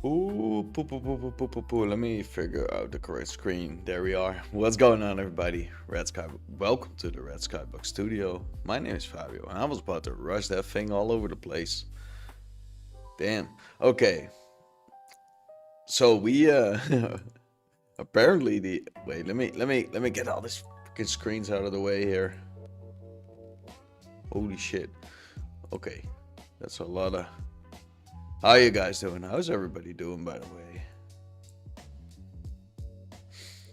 Ooh, poo, poo, poo, poo, poo, poo, poo. Let me figure out the correct screen. There we are. What's going on, everybody? Welcome to the RedSkyBox studio. My name is Fabio, and I was about to rush that thing all over the place. Damn. Okay. So we apparently the wait. Let me get all these freaking screens out of the way here. Holy shit. Okay, that's a lot of. How you guys doing? How's everybody doing, by the way?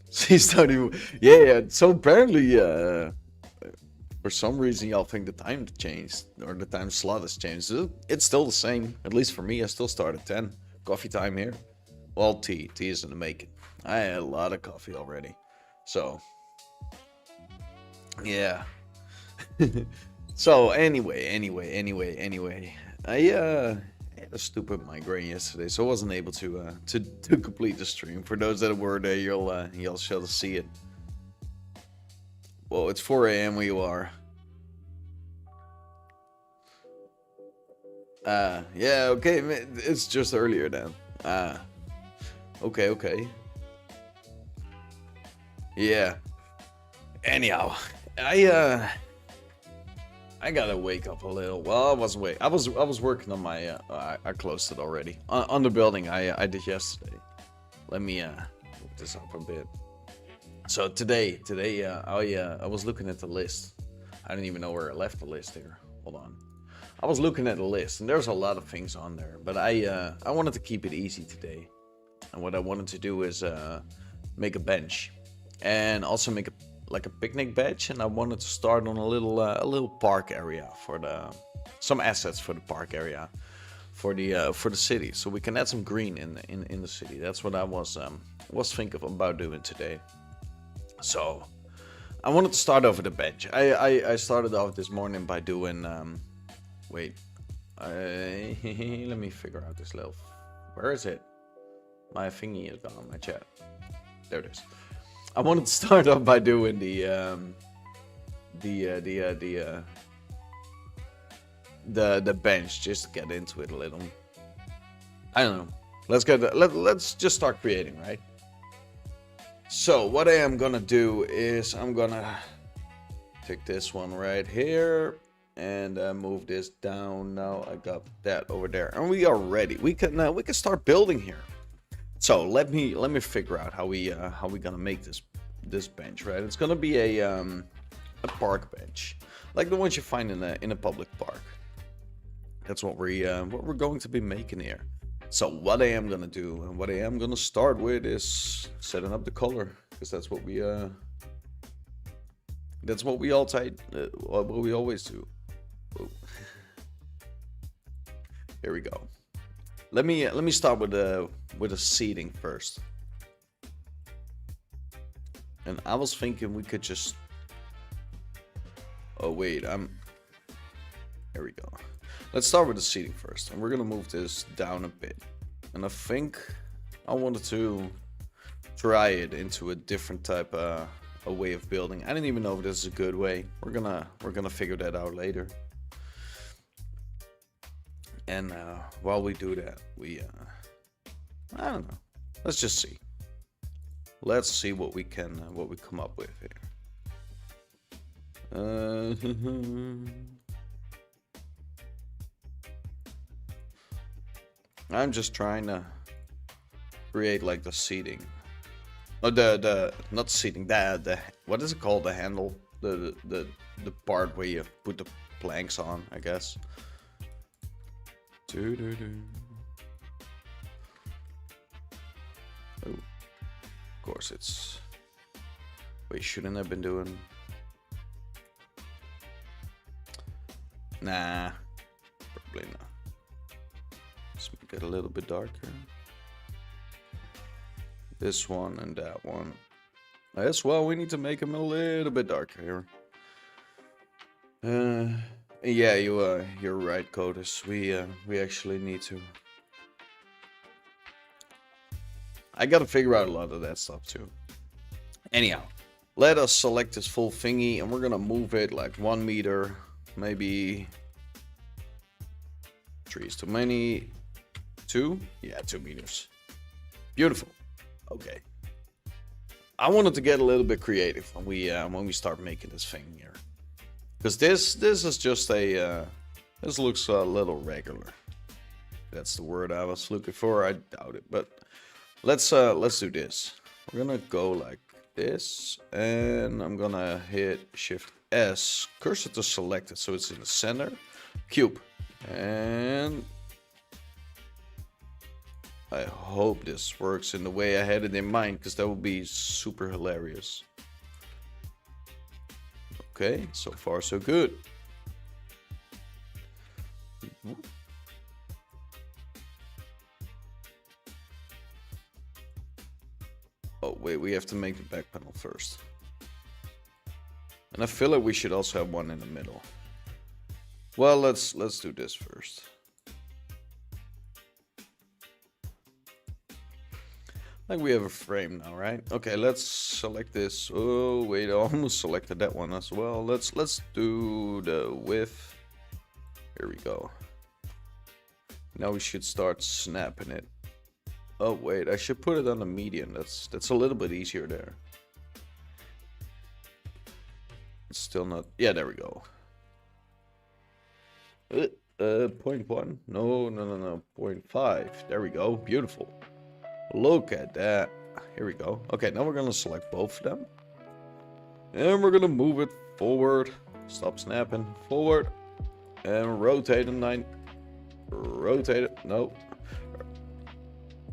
She's not even. Yeah. So apparently, for some reason, y'all think the time changed or the time slot has changed. It's still the same. At least for me, I still start at 10. Coffee time here. Well, tea. Tea is in the making. I had a lot of coffee already. So, yeah. So anyway, I had a stupid migraine yesterday, so I wasn't able to complete the stream. For those that were there, you'll shall see it. Well, it's 4 a.m. where you are. Yeah, okay, it's just earlier then. Okay. Yeah. Anyhow, I gotta wake up a little. Well, I wasn't wake. I was working on my. I closed it already. On the building I did yesterday. Let me look this up a bit. So today I was looking at the list. I didn't even know where I left the list here. Hold on. I was looking at the list and there's a lot of things on there, but I wanted to keep it easy today. And what I wanted to do is make a bench and also make a picnic bench, and I wanted to start on a little park area for some assets for the park area for the city, so we can add some green in the city. That's what I was thinking about doing today. So I wanted to start off with a bench. I started off this morning by doing wait, let me figure out this little. Where is it? My thingy is gone. My chat. There it is. I wanted to start off by doing the bench, just to get into it a little. I don't know. Let's just start creating, right? So what I am gonna do is I'm gonna take this one right here and move this down. Now I got that over there, and we are ready. We can start building here. So let me figure out how we gonna make this bench, right? It's gonna be a park bench, like the ones you find in a public park. That's what we're going to be making here. So what I am gonna do and what I am gonna start with is setting up the color, because that's what we always do. Whoa. Here we go. Let me start with the seating first. And I was thinking we could just. Oh wait, Here we go. Let's start with the seating first, and we're gonna move this down a bit. And I think I wanted to try it into a different type of a way of building. I didn't even know if this is a good way. We're gonna figure that out later. And while we do that, I don't know. Let's just see. Let's see what we come up with here. I'm just trying to create like the seating. Oh, the not seating. The what is it called? The handle. The part where you put the planks on, I guess. Oh, of course it's. Wait, shouldn't I have been doing? Nah, probably not. Let's make it a little bit darker. This one and that one. As well, we need to make them a little bit darker here. Yeah, you're right, Codus. We actually need to. I gotta figure out a lot of that stuff too. Anyhow, let us select this full thingy, and we're gonna move it like 1 meter, maybe. 3 is too many. 2? Yeah, 2 meters. Beautiful. Okay. I wanted to get a little bit creative when we start making this thing here, because this is just a this looks a little regular. That's the word I was looking for. I doubt it, but let's do this. We're gonna go like this, and I'm gonna hit Shift S, cursor to select it so it's in the center. Cube, and I hope this works in the way I had it in mind, because that would be super hilarious. Okay, so far so good. Oh wait, we have to make the back panel first. And I feel like we should also have one in the middle. Well, let's do this first. Like we have a frame now, right? Okay, let's select this. Oh wait, I almost selected that one as well. Let's do the width. Here we go. Now we should start snapping it. Oh wait, I should put it on the median. That's a little bit easier there. It's still not. Yeah, there we go. 0.1. No. 0.5. There we go. Beautiful. Look at that. Here we go. Okay, now we're gonna select both of them. And we're gonna move it forward. Stop snapping. Forward. And rotate them 9. Rotate it. No.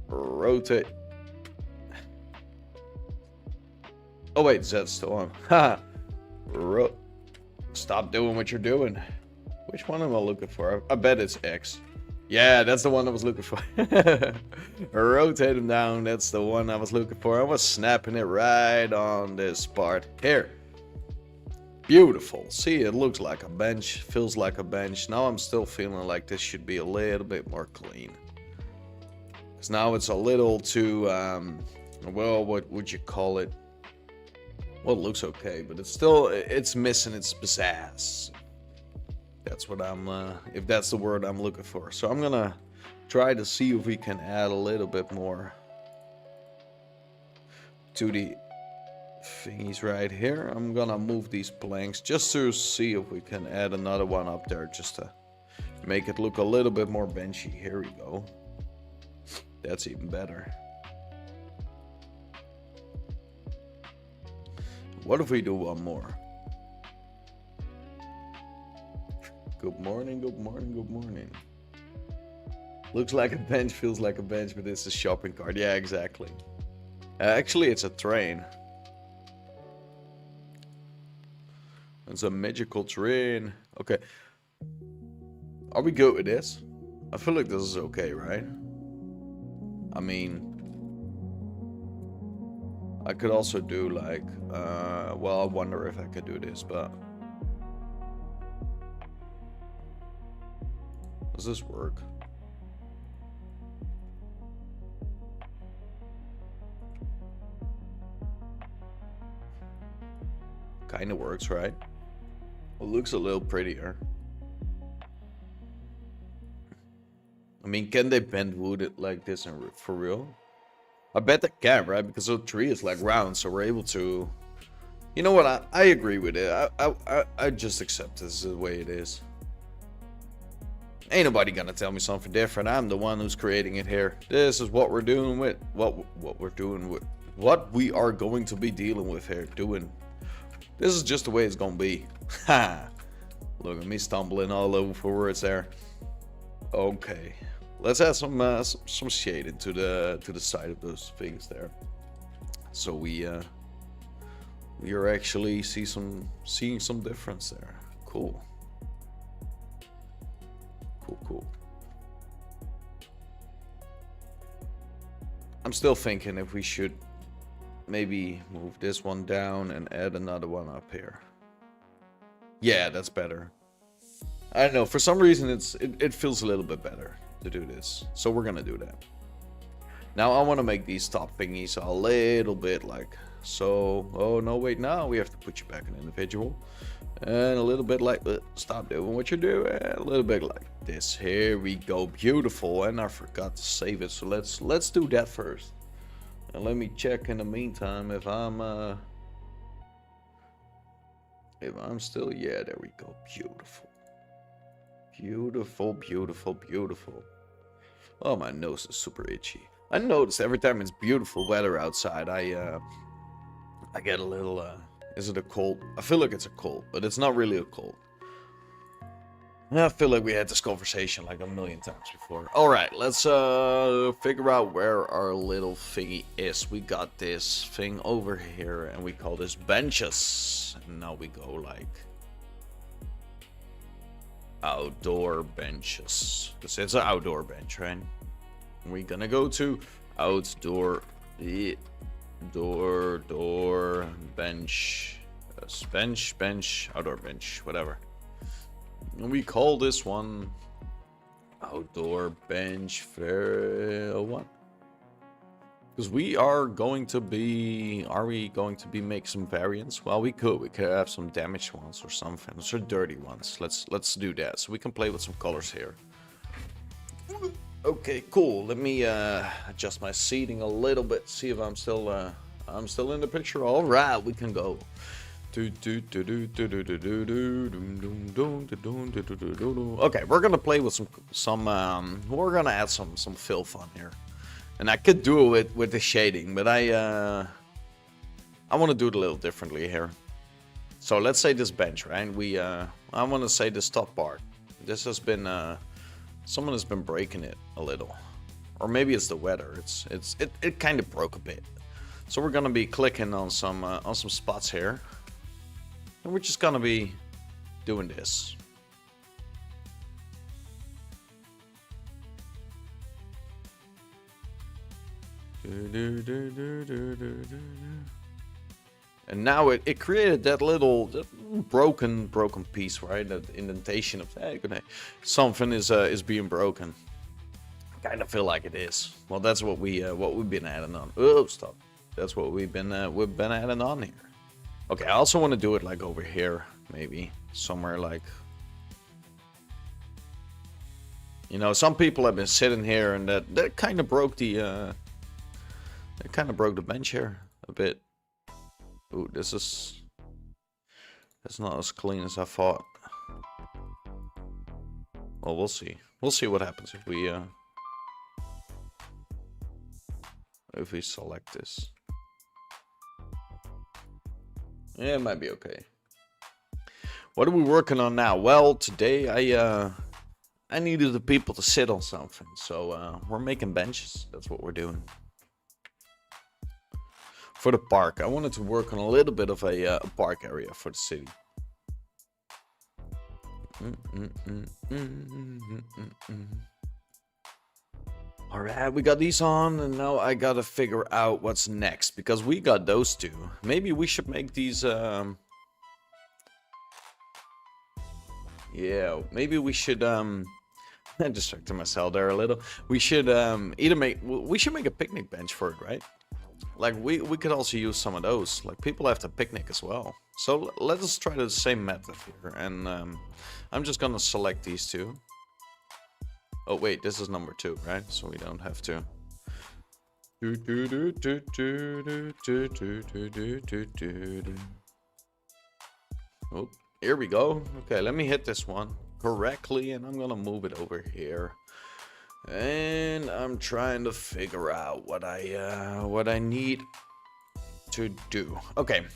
Rotate. Oh wait, Z's still on. Ha! Stop doing what you're doing. Which one am I looking for? I bet it's X. Yeah, that's the one I was looking for. Rotate them down. That's the one I was looking for. I was snapping it right on this part. Here. Beautiful. See, it looks like a bench. Feels like a bench. Now I'm still feeling like this should be a little bit more clean. Because now it's a little too, well, what would you call it? Well, it looks okay, but it's missing its pizzazz. That's what if that's the word I'm looking for. So I'm gonna try to see if we can add a little bit more to the thingies right here. I'm gonna move these planks just to see if we can add another one up there, just to make it look a little bit more benchy. Here we go. That's even better. What if we do one more? Good morning, good morning, good morning. Looks like a bench, feels like a bench, but it's a shopping cart. Yeah, exactly. Actually, it's a train. It's a magical train. Okay. Are we good with this? I feel like this is okay, right? I mean, I could also do like, well, I wonder if I could do this, but does this work? Kind of works, right? It looks a little prettier. I mean, can they bend wood it like this for real? I bet they can, right? Because the tree is like round, so we're able to. You know what? I agree with it. I just accept this the way it is. Ain't nobody gonna tell me something different. I'm the one who's creating it here. This is what we're doing with what we're doing with what we are going to be dealing with here. This is just the way it's gonna be. Ha! Look at me stumbling all over for words there. Okay, let's add some shade into the side of those things there, so we are actually seeing some difference there. Cool. Cool. I'm still thinking if we should maybe move this one down and add another one up here. Yeah, that's better. I don't know, for some reason it feels a little bit better to do this. So we're gonna do that. Now I want to make these top thingies a little bit like so. Oh no, wait, now we have to put you back in individual. And a little bit like, stop doing what you're doing. A little bit like this. Here we go, beautiful. And I forgot to save it, so let's do that first. And let me check in the meantime if I'm still, yeah, there we go, beautiful. Beautiful. Oh, my nose is super itchy. I noticed every time it's beautiful weather outside, I get a little, is it a cold? I feel like it's a cold, but it's not really a cold. I feel like we had this conversation like a million times before. Alright, let's figure out where our little thingy is. We got this thing over here, and we call this benches. And now we go like outdoor benches. Because it's an outdoor bench, right? We're gonna go to outdoor door bench, bench, outdoor bench, whatever. And we call this one outdoor bench fair one. Because we are going to be, make some variants? Well, we could have some damaged ones or something, or dirty ones. Let's do that, so we can play with some colors here. Okay, cool. Let me adjust my seating a little bit, see if I'm still in the picture. All right, we can go. Okay, we're gonna play with we're gonna add some filth on here, and I could do it with the shading, but I want to do it a little differently here. So let's say this bench, right? I want to say this top part. This has been someone has been breaking it a little, or maybe it's the weather. It kind of broke a bit. So we're gonna be clicking on some spots here, and we're just gonna be doing this. And now it created that little broken piece, right? That indentation of, hey, something is being broken. I kind of feel like it is. Well, that's what we've been adding on. Oh, stop. That's what we've been adding on here. Okay, I also want to do it like over here, maybe somewhere like. You know, some people have been sitting here, and that kind of broke the bench here a bit. Ooh, that's not as clean as I thought. Well, we'll see. We'll see what happens if we select this. Yeah, it might be okay. What are we working on now? Well, today I needed the people to sit on something, so we're making benches. That's what we're doing. For the park, I wanted to work on a little bit of a park area for the city. Alright, we got these on, and now I gotta figure out what's next, because we got those two. Maybe we should make these, yeah, maybe we should, I distracted myself there a little. We should, we should make a picnic bench for it, right? Like, we could also use some of those. Like, people have to picnic as well. So, let us try the same method here. And, I'm just gonna select these two. Oh, wait, this is number 2, right? So, we don't have to. Oh, here we go. Okay, let me hit this one correctly, and I'm gonna move it over here. And I'm trying to figure out what I need to do. Okay,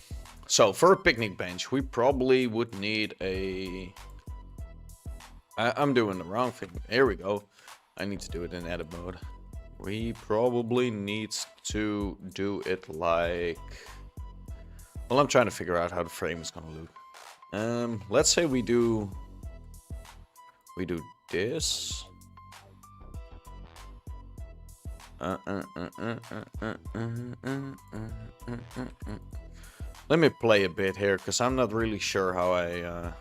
so for a picnic bench, we probably would need a. I'm doing the wrong thing. Here we go. I need to do it in edit mode. We probably need to do it like. Well, I'm trying to figure out how the frame is gonna look. Let's say we do this. Let me play a bit here, because I'm not really sure how I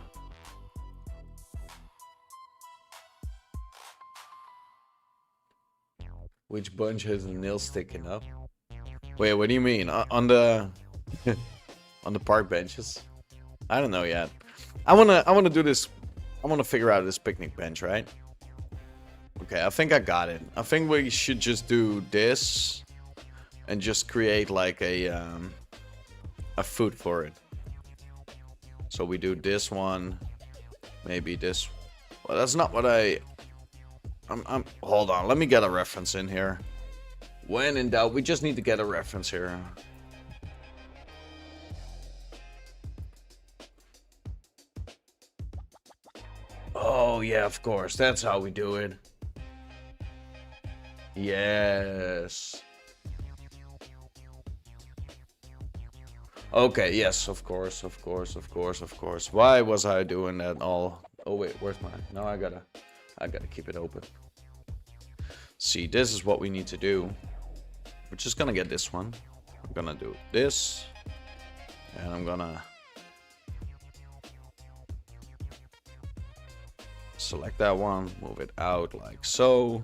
which bunch has a nail sticking up? Wait, what do you mean? On the on the park benches? I don't know yet. I wanna do this. I wanna figure out this picnic bench, right? Okay, I think I got it. I think we should just do this and just create like a foot for it. So we do this one, maybe this. Well, that's not what I'm hold on, let me get a reference in here. When in doubt, we just need to get a reference here. Oh yeah, of course, that's how we do it. Yes. Okay, yes, of course. Why was I doing that all? Oh wait, where's mine? Now I gotta keep it open. See, this is what we need to do. We're just gonna get this one. I'm gonna do this. And I'm gonna select that one, move it out like so.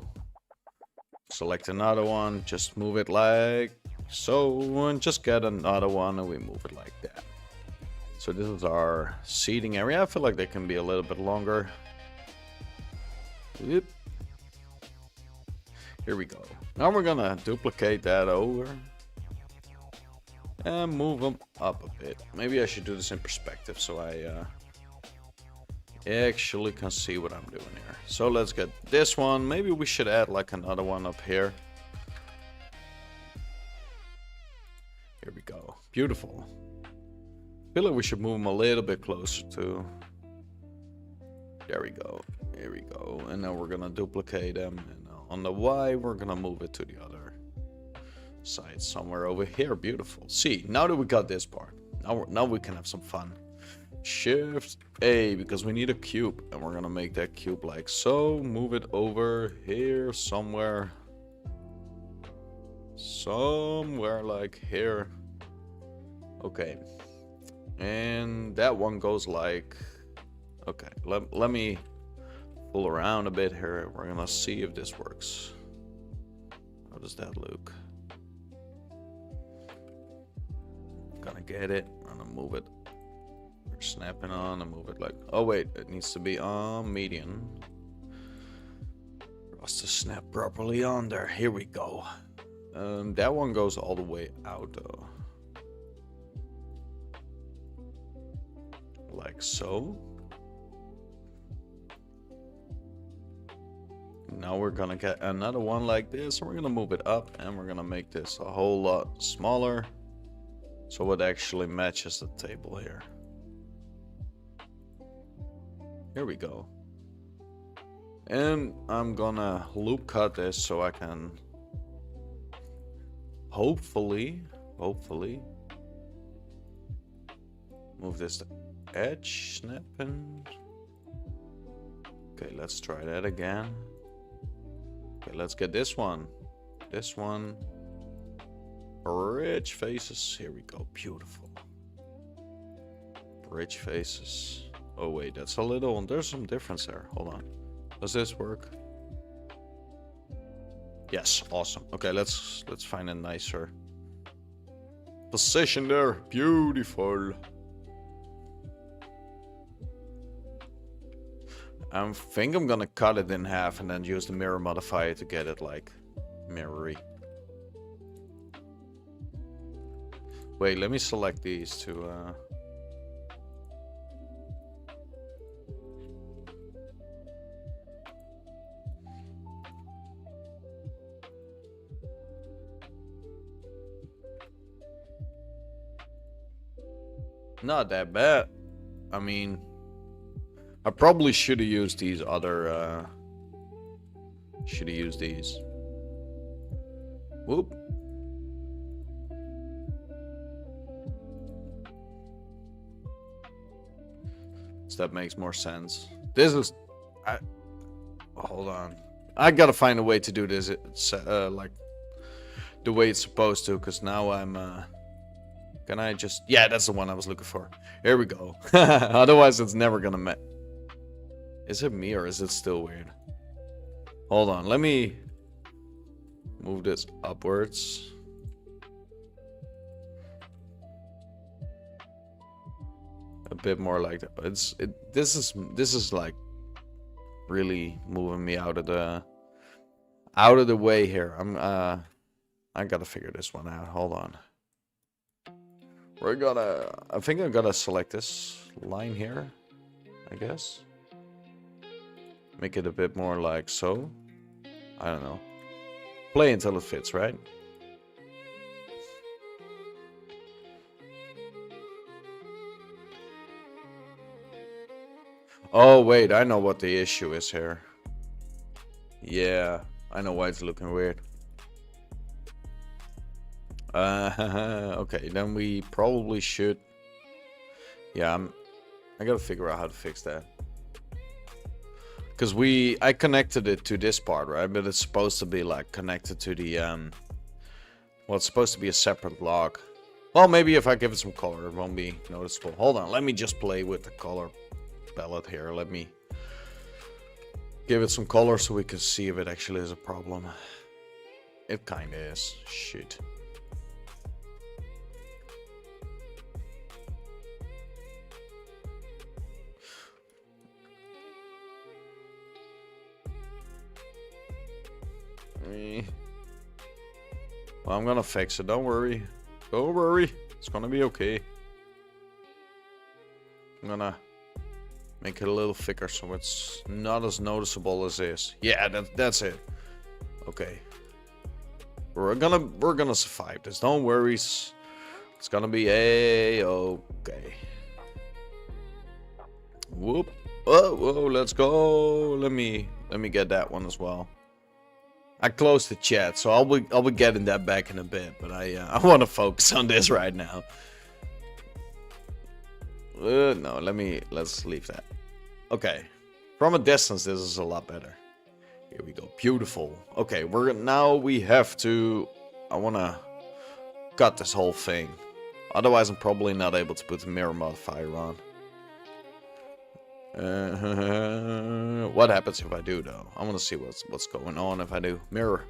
Select another one, just move it like so, and just get another one, and we move it like that. So this is our seating area. I feel like they can be a little bit longer. Yep. Here we go. Now we're gonna duplicate that over. and move them up a bit. Maybe I should do this in perspective so I actually can see what I'm doing here. So let's get this one. Maybe we should add like another one up here. Here we go. Beautiful. I feel like we should move them a little bit closer to. There we go. Here we go. And now we're gonna duplicate them. And on the Y, we're gonna move it to the other side somewhere over here. Beautiful. See, now that we got this part, now we can have some fun. Shift A, because we need a cube, and we're gonna make that cube like so. Move it over here somewhere like here. Okay, and that one goes like, okay, let me fool around a bit here. We're gonna see if this works. How does that look? Gonna get it. I'm gonna move it. We're snapping on and move it like. Oh wait, it needs to be on median for us to snap properly on there. Here we go. That one goes all the way out though, like so. Now we're gonna get another one like this, and we're gonna move it up, and we're gonna make this a whole lot smaller so it actually matches the table here. Here we go. And I'm gonna loop cut this so I can hopefully move this to edge snapping. Okay, let's try that again. Okay, let's get this one. This one. Bridge faces. Here we go. Beautiful. Bridge faces. Oh wait, that's a little. There's some difference there. Hold on. Does this work? Yes, awesome. Okay, let's find a nicer position there. Beautiful. I think I'm gonna cut it in half and then use the mirror modifier to get it like mirrory. Wait, let me select these two. Not that bad. I mean, I probably should have used these other. Should have used these. Whoop. So that makes more sense. This is. Hold on. I gotta find a way to do this. It's like the way it's supposed to, because now I'm. Can I just... Yeah, that's the one I was looking for. Here we go. Otherwise, it's never gonna match. Is it me or is it still weird? Hold on. Let me move this upwards. A bit more like that. This is like really moving me out of the way here. I gotta figure this one out. Hold on. I think I'm gonna select this line here, I guess. Make it a bit more like so. I don't know. Play until it fits, right? Oh, wait, I know what the issue is here. Yeah, I know why it's looking weird. Okay, then we probably should. Yeah, I gotta figure out how to fix that. Because I connected it to this part, right? But it's supposed to be like connected to the well, it's supposed to be a separate block. Well, maybe if I give it some color, it won't be noticeable. Hold on, let me just play with the color palette here. Let me give it some color so we can see if it actually is a problem. It kinda is. Shit. Well, I'm gonna fix it. Don't worry. Don't worry. It's gonna be okay. I'm gonna make it a little thicker so it's not as noticeable as this. Yeah, that's it. Okay. We're gonna survive this. Don't worry. It's gonna be okay. Whoop. Oh, whoa, let's go. Let me get that one as well. I closed the chat, so I'll be getting that back in a bit, but I want to focus on this right now. No, let's leave that. Okay. From a distance, this is a lot better. Here we go. Beautiful. Okay, now we have to... I want to cut this whole thing. Otherwise, I'm probably not able to put the mirror modifier on. What happens if I do, though? I want to see what's going on if I do. Mirror.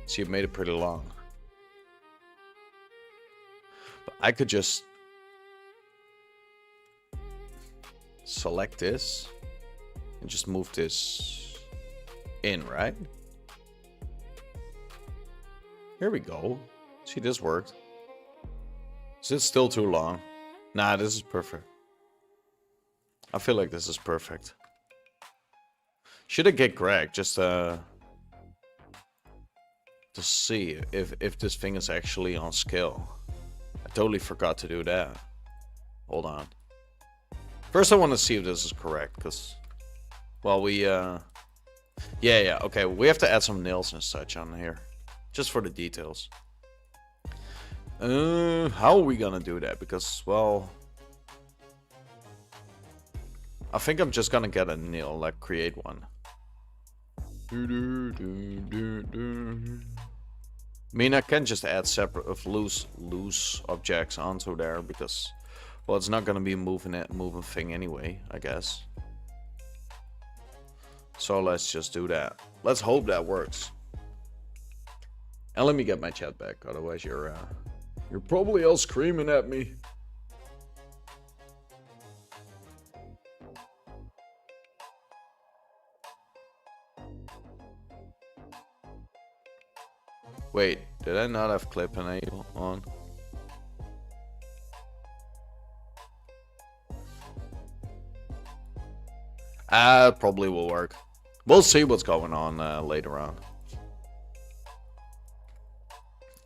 See, I've made it pretty long. But I could just... select this. And just move this... in, right? Here we go. See, this worked. Is it still too long? Nah, this is perfect. I feel like this is perfect. Should I get Greg just to see if this thing is actually on scale? I totally forgot to do that. Hold on. First I want to see if this is correct, because... well, we... Yeah, okay, we have to add some nails and such on here. Just for the details. How are we gonna do that? Because, well... I think I'm just gonna get a nail, like, create one. I mean, I can just add separate of loose objects onto there, because... well, it's not gonna be a moving thing anyway, I guess. So let's just do that. Let's hope that works. And let me get my chat back, otherwise you're probably all screaming at me. Wait, did I not have clip enable on? Probably will work. We'll see what's going on later on.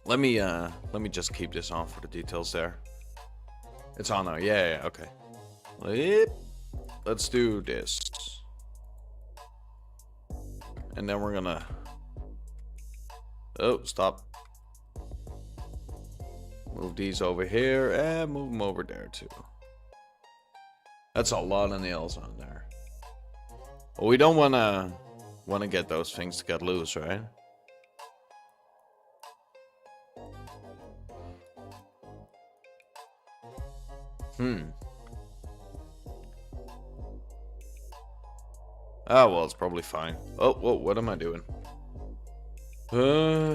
Let me just keep this on for the details there. It's on now. Yeah, okay. Let's do this. And then we're gonna... oh, stop. Move these over here and move them over there too. That's a lot of nails on there. Well, we don't wanna get those things to get loose, right? Oh, well, it's probably fine. Oh, whoa, what am I doing?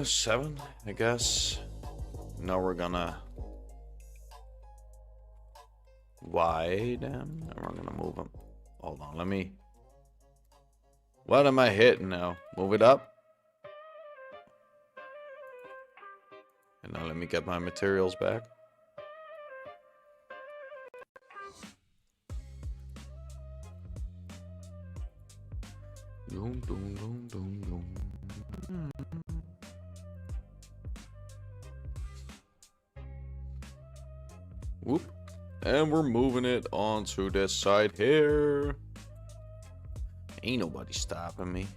7, I guess. Now we're gonna wide them, and we're gonna move them. Hold on, let me... what am I hitting now? Move it up. And now let me get my materials back. Doom, doom, doom, doom, doom. Whoop. And we're moving it onto this side here. Ain't nobody stopping me.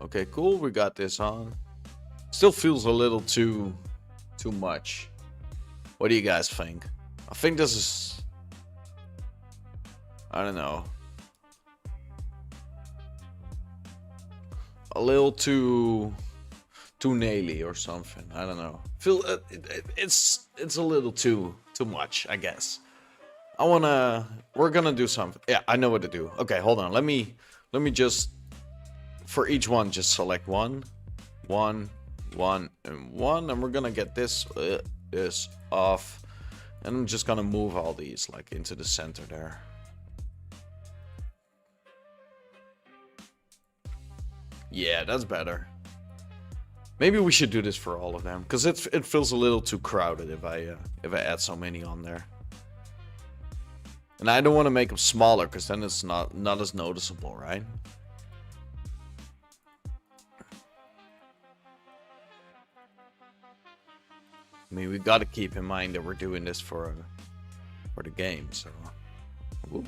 Okay, cool. We got this on. Still feels a little too much. What do you guys think? I think this is... I don't know. A little too naily or something. I don't know. Feel it's a little too much, I guess. We're gonna do something. Yeah, I know what to do. Okay, hold on. Let me just, for each one, just select one, and one, and we're gonna get this off, and I'm just gonna move all these like into the center there. Yeah, that's better. Maybe we should do this for all of them, because it feels a little too crowded if I add so many on there. And I don't want to make them smaller, because then it's not as noticeable, right? I mean, we got to keep in mind that we're doing this for the game, so. Ooh.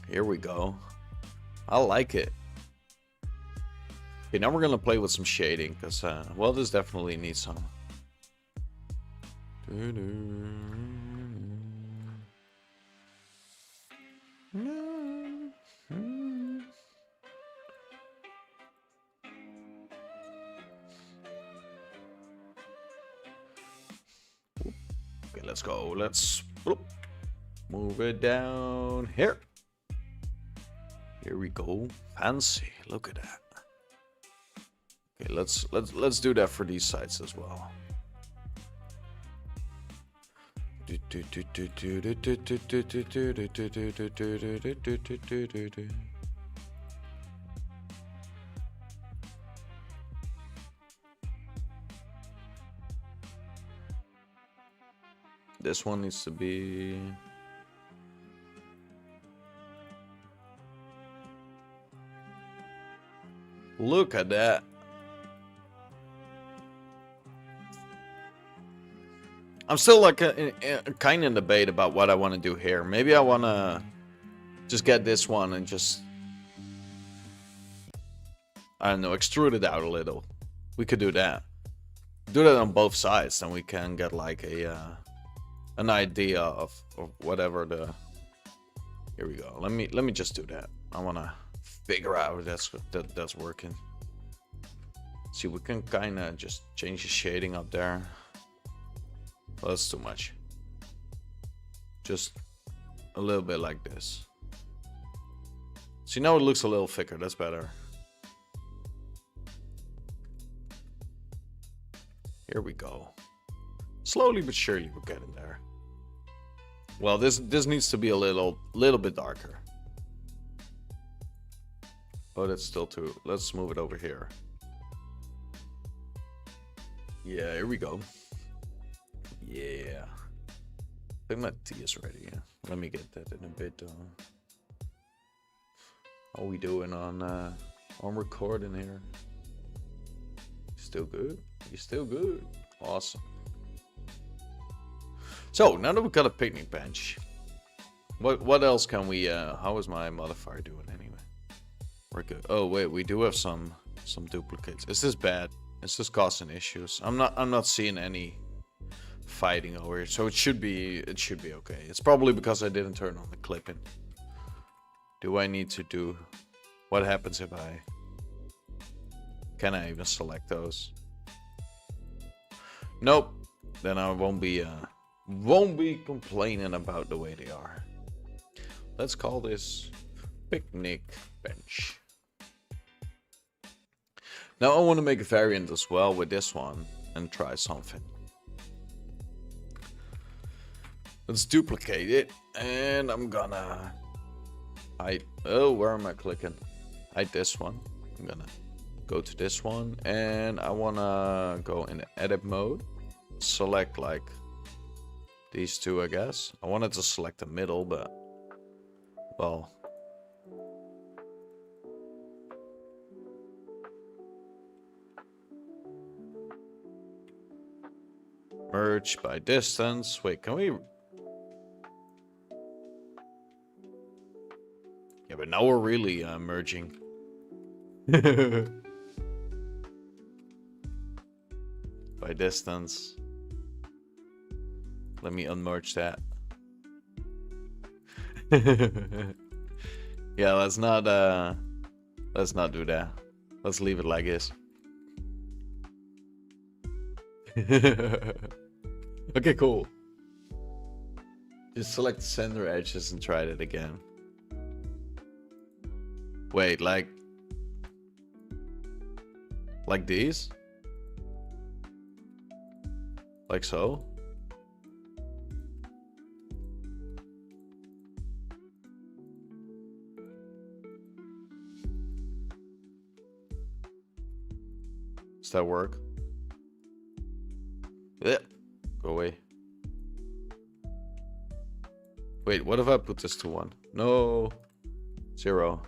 Here we go. I like it. Okay, now we're gonna play with some shading, because well, this definitely needs some. Okay, let's go. Let's move it down here. Here we go. Fancy. Look at that. Okay, let's do that for these sides as well. This one needs to be... Look at that. I'm still like kind of in debate about what I want to do here. Maybe I want to just get this one and just, I don't know, extrude it out a little. We could do that. Do that on both sides, then we can get like a an idea of whatever the. Here we go. Let me just do that. I want to figure out that's working. See, we can kind of just change the shading up there. Well, that's too much. Just a little bit like this. See, now it looks a little thicker. That's better. Here we go. Slowly but surely we're getting there. Well, this needs to be a little bit darker. But it's still too. Let's move it over here. Yeah, here we go. Yeah. I think my tea is ready. Yeah. Let me get that in a bit. How we doing on recording here? Still good? You still good? Awesome. So now that we've got a picnic bench, what else can we? How is my modifier doing anyway? We're good. Oh wait, we do have some duplicates. Is this bad? Is this causing issues? I'm not seeing any fighting over here, so it should be okay. It's probably because I didn't turn on the clipping. Do I need to do? What happens if I? Can I even select those? Nope. Then I won't be complaining about the way they are. Let's call this picnic bench. Now I want to make a variant as well with this one and try something. Let's duplicate it, and I'm gonna hide. Oh, where am I clicking? Hide this one. I'm gonna go to this one, and I wanna go in the edit mode. Select like these two, I guess. I wanted to select the middle, but well. Merge by distance. Wait, can we? Yeah, but now we're really merging. By distance. Let me unmerge that. Yeah, let's not do that. Let's leave it like this. Okay, cool. Just select the center edges and try it again. Wait, like these? Like so? Does that work? Yeah. Go away. Wait, what if I put this to 1? No. 0.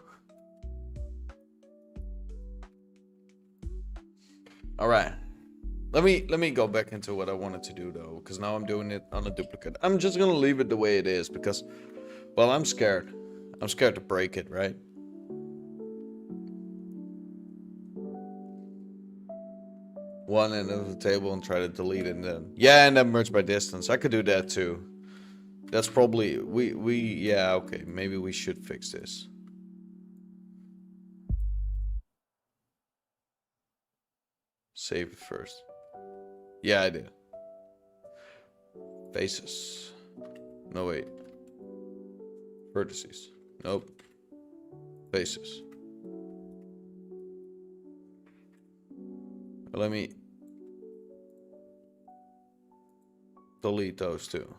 All right. Let me go back into what I wanted to do though, because now I'm doing it on a duplicate. I'm just gonna leave it the way it is because, well, I'm scared. I'm scared to break it, right? One end of the table and try to delete it and then, yeah, and then merge by distance. I could do that too. That's probably, yeah, okay, maybe we should fix this. Save it first. Yeah, I did. Faces. No, wait. Vertices. Nope. Faces. Let me delete those two.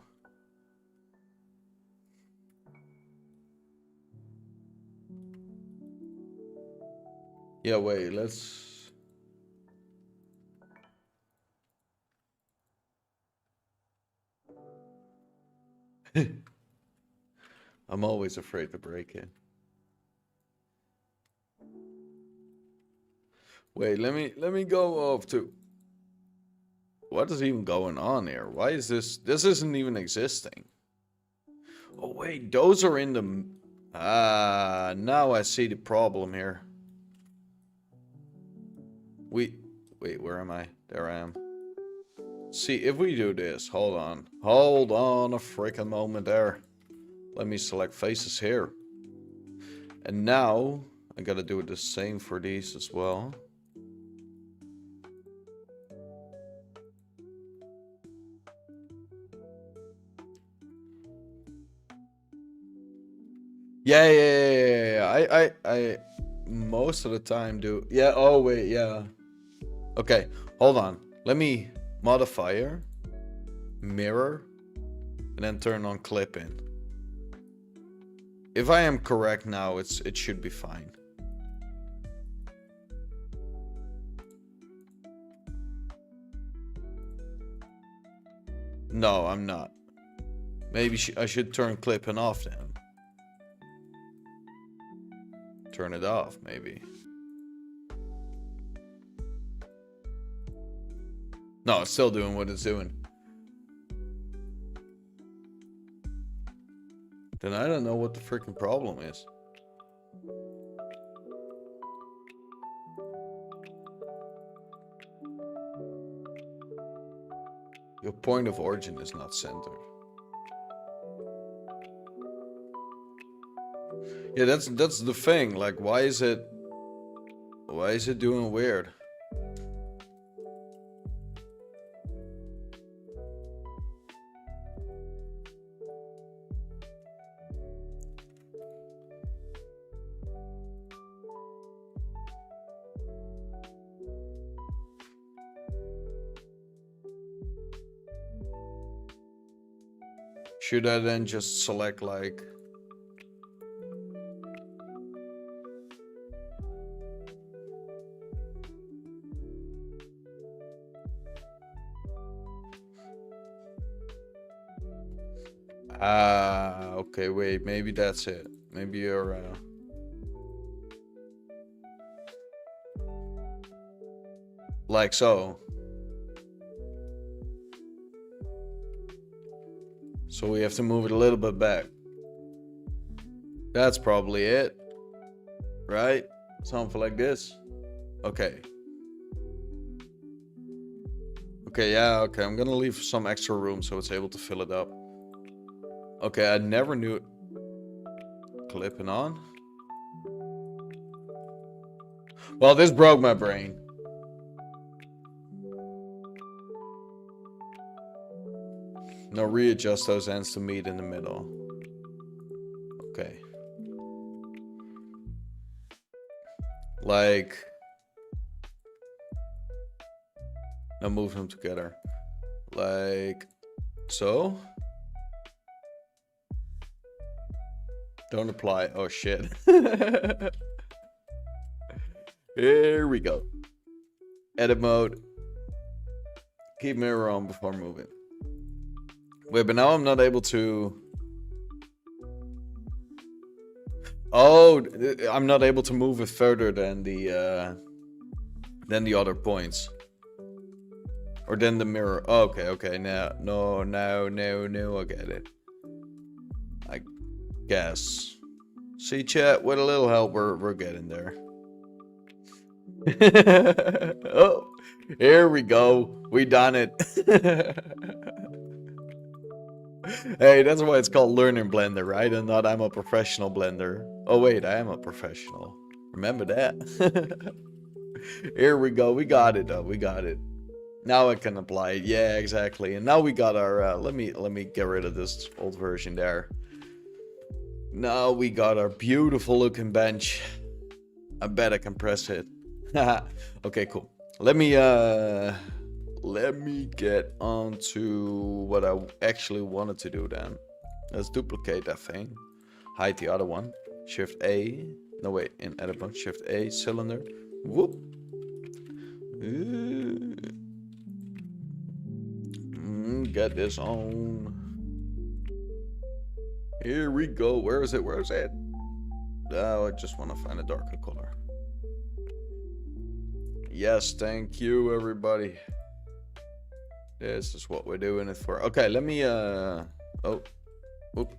Yeah, wait, let's... I'm always afraid to break it. Wait, let me go off to... What is even going on here? Why is this... This isn't even existing. Oh, wait, those are in the... Ah, now I see the problem here. Wait, where am I? There I am. See, if we do this, hold on a freaking moment there. Let me select faces here. And now, I gotta do the same for these as well. Yeah. I most of the time do. Yeah, oh wait, yeah. Okay, hold on. Let me modifier, mirror, and then turn on clip in. If I am correct now, it should be fine. No, I'm not. Maybe I should turn clipping off then. Turn it off, maybe. No, it's still doing what it's doing. Then I don't know what the freaking problem is. Your point of origin is not centered. Yeah, that's the thing. Like, why is it doing weird? Should I then just select like... Okay, wait, maybe that's it. Maybe you're... Like so. So we have to move it a little bit back. That's probably it. Right? Something like this. Okay. Okay, yeah, okay. I'm gonna leave some extra room so it's able to fill it up. Okay, I never knew... Clipping on? Well, this broke my brain. Now readjust those ends to meet in the middle. Okay. Like... Now move them together. Like... So? Don't apply. Oh shit. Here we go. Edit mode. Keep mirror on before moving. Wait, but now I'm not able to... Oh, I'm not able to move it further than the other points. Or then the mirror. Oh, okay. No, I get it. I guess. See, chat, with a little help, we're getting there. Oh, here we go. We done it. Hey, that's why it's called Learning Blender, right? And not I'm a professional blender. Oh, wait, I am a professional. Remember that. Here we go. We got it, though. We got it. Now I can apply it. Yeah, exactly. And now we got our... let me get rid of this old version there. Now we got our beautiful looking bench. I bet I can press it. Okay, cool. Let me get on to what I actually wanted to do then. Let's duplicate that thing. Hide the other one. Shift A. No, wait. In edit mode. Shift A. Cylinder. Whoop. Get this on. Here we go. Where is it? Where is it? Oh, I just want to find a darker color. Yes, thank you, everybody. This is what we're doing it for. Okay, let me, oh. Oop.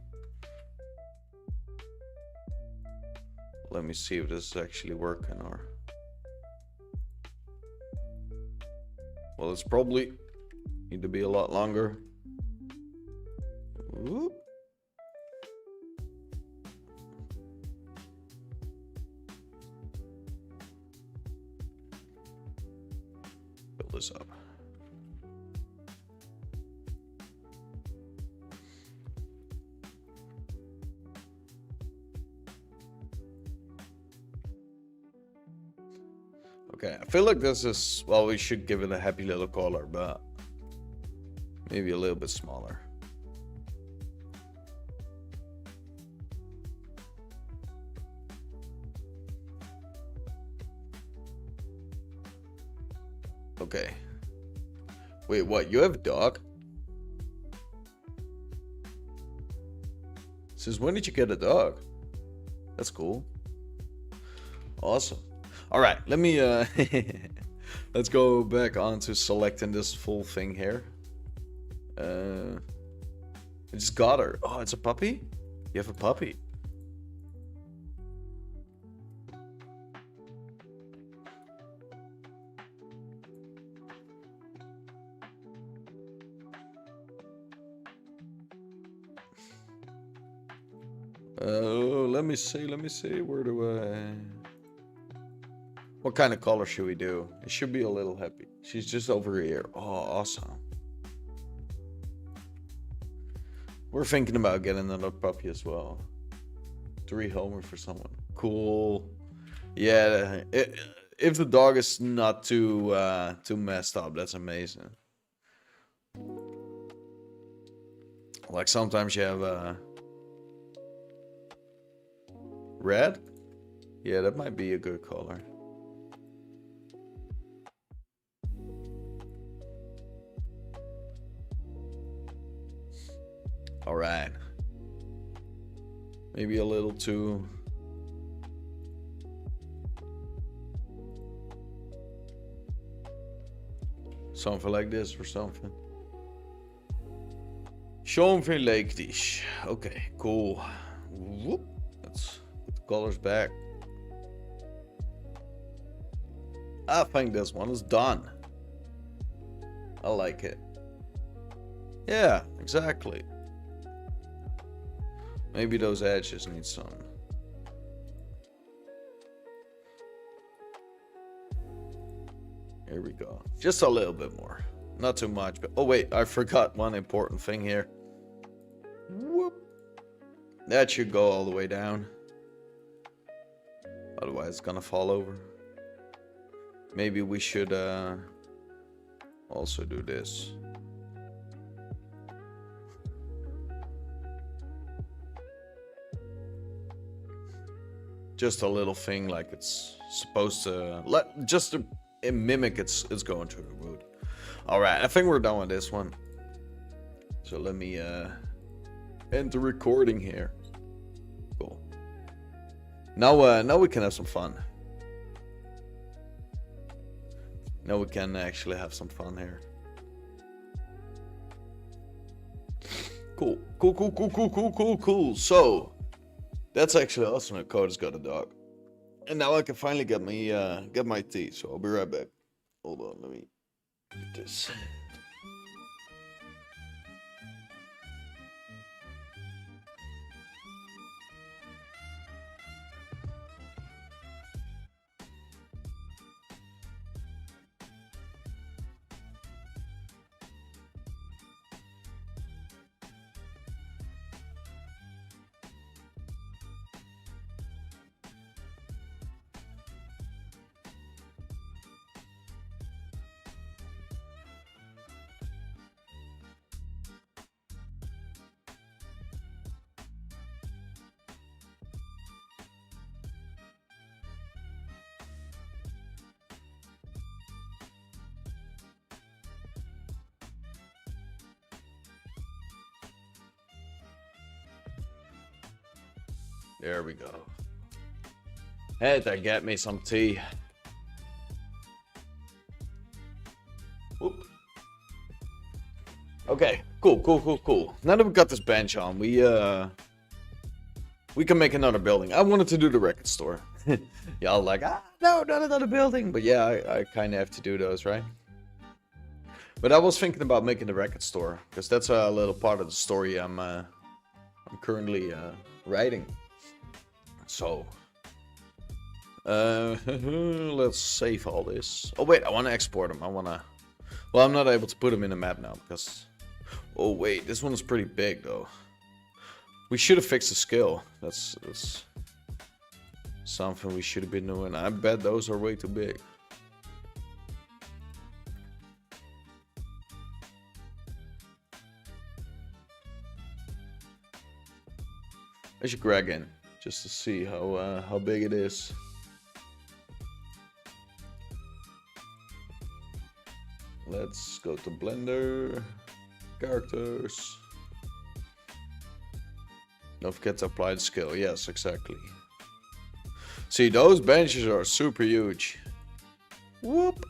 Let me see if this is actually working or... Well, it's probably need to be a lot longer. Whoop. Build this up. Okay, I feel like this is, well, we should give it a happy little color, but maybe a little bit smaller. Okay. Wait, what? You have a dog? Since when did you get a dog? That's cool. Awesome. All right, let me let's go back on to selecting this full thing here. I just got her. Oh, it's a puppy? You have a puppy. Oh, let me see. Where do I... What kind of color should we do? It should be a little happy. She's just over here. Oh, awesome. We're thinking about getting another puppy as well. To rehome her for someone. Cool. Yeah, if the dog is not too messed up, that's amazing. Like sometimes you have red. Yeah, that might be a good color. All right. Maybe a little too... Something like this or something. Something like this. Okay, cool. Whoop. Let's put the colors back. I think this one is done. I like it. Yeah, exactly. Maybe those edges need some. Here we go. Just a little bit more. Not too much, but... Oh, wait. I forgot one important thing here. Whoop. That should go all the way down. Otherwise, it's gonna fall over. Maybe we should also do this. Just a little thing like it's supposed to... just to mimic it's going through the wood. All right, I think we're done with this one. So let me end the recording here. Cool. Now we can have some fun. Now we can actually have some fun here. Cool. So that's actually awesome that Coda's got a dog. And now I can finally get my tea. So I'll be right back. Hold on, let me do this. There we go. Had to get me some tea. Whoop. Okay, cool. Now that we got this bench on, we can make another building. I wanted to do the record store. Y'all like, no, not another building. But yeah, I kind of have to do those, right? But I was thinking about making the record store, because that's a little part of the story I'm currently writing. So, let's save all this. Oh wait, I want to export them. Well, I'm not able to put them in the map now because... Oh wait, this one is pretty big though. We should have fixed the scale. That's something we should have been doing. I bet those are way too big. I should drag in just to see how big it is. Let's go to Blender, characters. Don't forget to apply the scale. Yes, exactly. See, those benches are super huge. Whoop.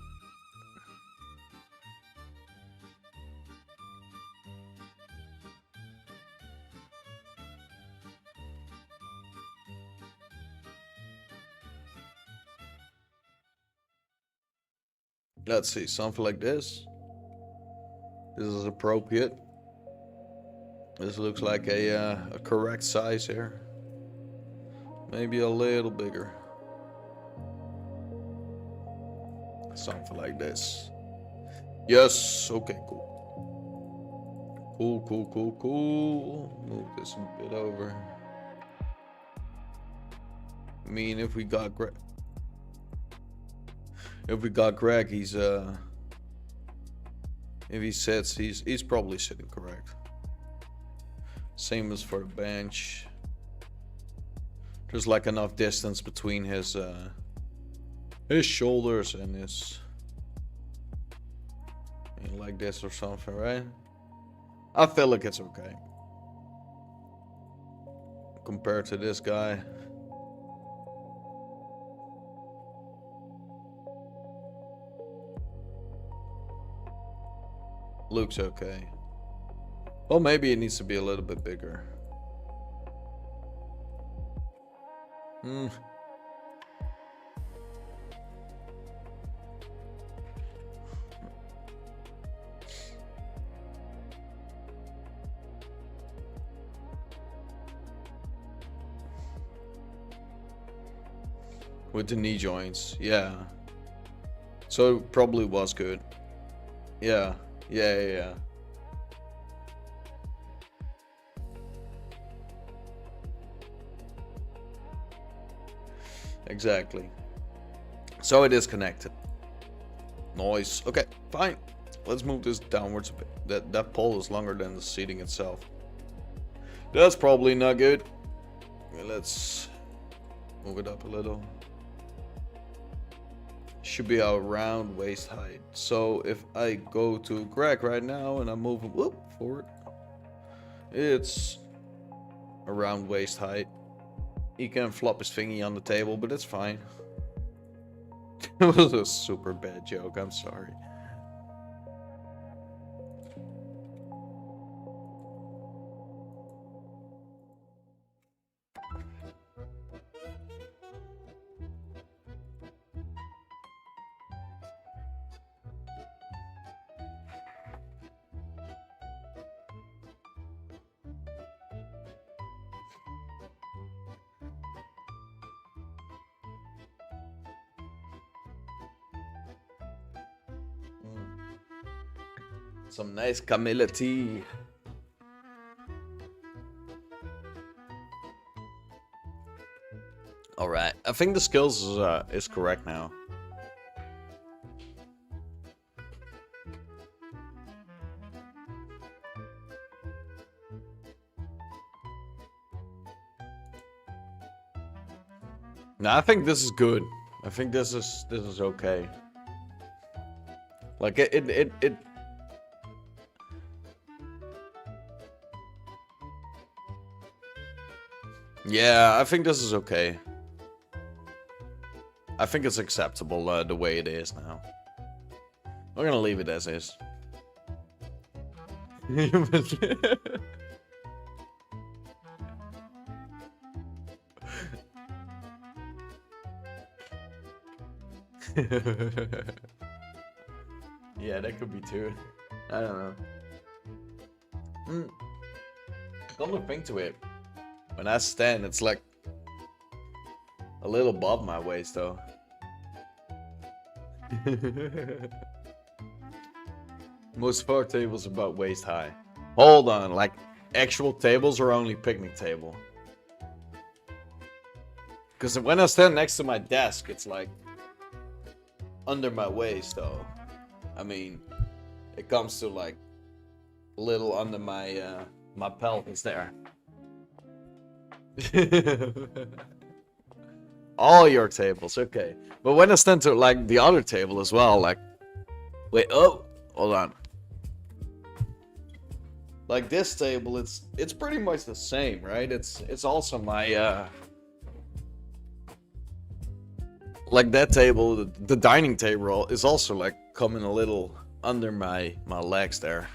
Let's see, something like this. This is appropriate. This looks like a correct size here. Maybe a little bigger. Something like this. Yes, okay, cool. Cool. Move this a bit over. I mean, if we got Greg, he's if he sits, he's probably sitting correct. Same as for the bench. There's like enough distance between his shoulders and his, like this or something, right? I feel like it's okay compared to this guy. Looks okay. Well, maybe it needs to be a little bit bigger. With the knee joints, yeah. So it probably was good. Yeah. Exactly. So it is connected. Noise. Okay, fine. Let's move this downwards a bit. That pole is longer than the seating itself. That's probably not good. Okay, let's move it up a little. should be around waist height. So if I go to Greg right now and I move him forward, it's around waist height. He can flop his thingy on the table, but it's fine. It was a super bad joke, I'm sorry. Some nice Camilla tea. All right, I think the skills is correct now. No, I think this is good. I think this is okay. Like it. Yeah, I think this is okay. I think it's acceptable the way it is now. We're gonna leave it as is. Yeah, that could be too. I don't know. Come to think to it, when I stand, it's like a little above my waist, though. Most of our tables are about waist high. Hold on, like actual tables are only picnic table. Because when I stand next to my desk, it's like under my waist, though. I mean, it comes to like a little under my my pelvis there. All your tables, okay. But when I stand to like the other table as well, like, wait, oh, hold on. Like this table, it's pretty much the same, right? It's also my like that table, the dining table is also like coming a little under my legs there.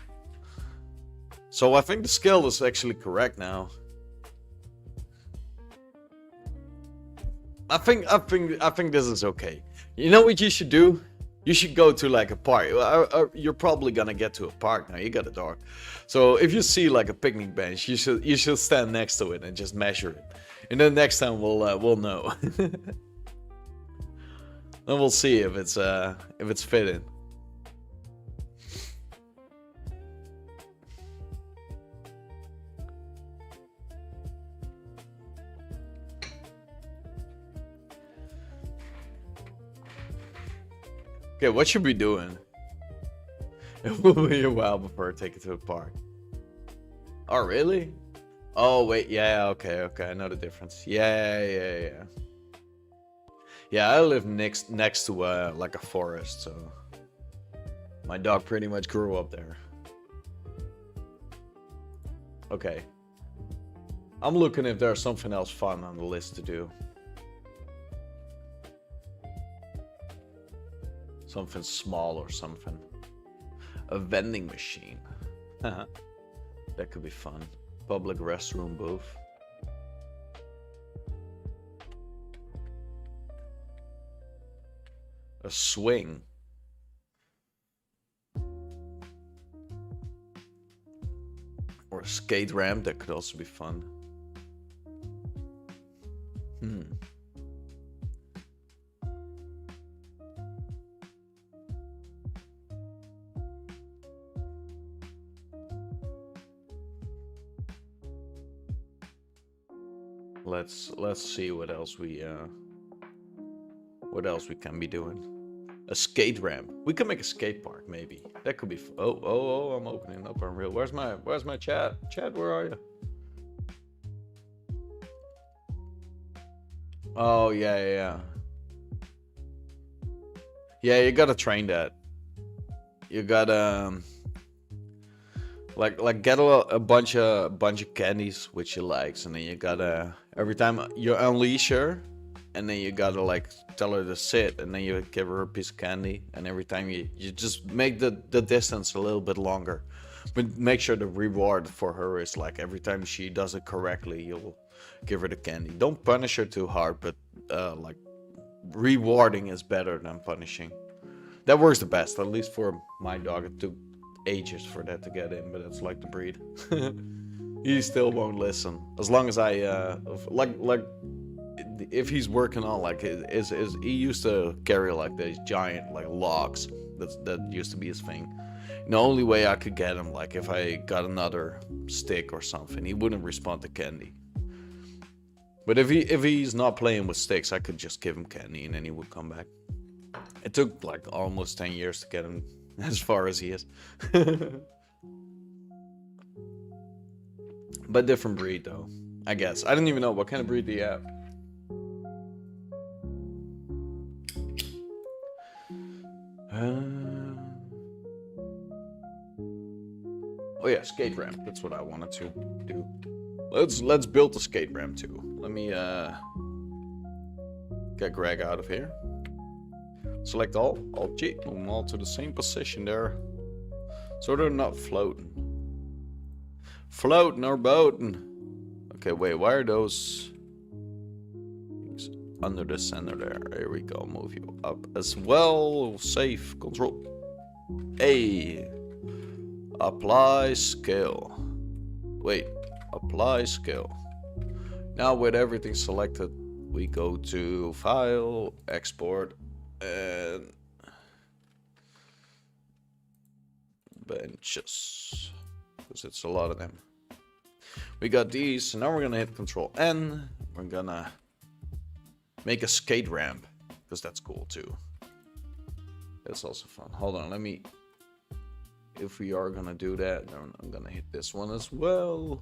So I think the scale is actually correct now. I think this is okay. You know what you should do? You should go to like a park. You're probably gonna get to a park now. You got a dog, so if you see like a picnic bench, you should stand next to it and just measure it. And then next time we'll know. Then we'll see if it's fitting. Okay, what should we be doing? It will be a while before I take it to a park. Oh, really? Oh, wait, yeah, okay, I know the difference. Yeah. Yeah, I live next to like a forest, so my dog pretty much grew up there. Okay. I'm looking if there's something else fun on the list to do. Something small or something. A vending machine. That could be fun. Public restroom booth. A swing. Or a skate ramp, that could also be fun. Let's see what else we can be doing. A skate ramp. We can make a skate park, maybe. That could be. Oh! I'm opening up Unreal. Where's my chat? Chat, where are you? Oh yeah. Yeah, you gotta train that. You gotta like get a bunch of candies which she likes, and then you gotta every time you unleash her, and then you gotta like tell her to sit, and then you give her a piece of candy, and every time you just make the distance a little bit longer, but make sure the reward for her is like every time she does it correctly, you'll give her the candy. Don't punish her too hard, but like rewarding is better than punishing. That works the best, at least for my dog. It took ages for that to get in, but it's like the breed. He still won't listen. As long as I, like, if he's working on, like, he used to carry, like, these giant, like, logs. That used to be his thing. And the only way I could get him, like, if I got another stick or something, he wouldn't respond to candy. But if he's not playing with sticks, I could just give him candy and then he would come back. It took like almost 10 years to get him as far as he is. But different breed though, I guess. I don't even know what kind of breed do you have. Oh yeah, skate ramp. That's what I wanted to do. Let's build a skate ramp too. Let me get Greg out of here. Select all, Alt G, move them all to the same position there. So they're not floating. Floating or boating. Okay, wait, why are those under the center there? Here we go, move you up as well. Safe, control. A. Apply scale. Wait, apply scale. Now with everything selected, we go to File, Export, and benches, because it's a lot of them. We got these, so now we're gonna hit Control N. We're gonna make a skate ramp, because that's cool too. That's also fun. Hold on, let me, if we are gonna do that, then I'm gonna hit this one as well.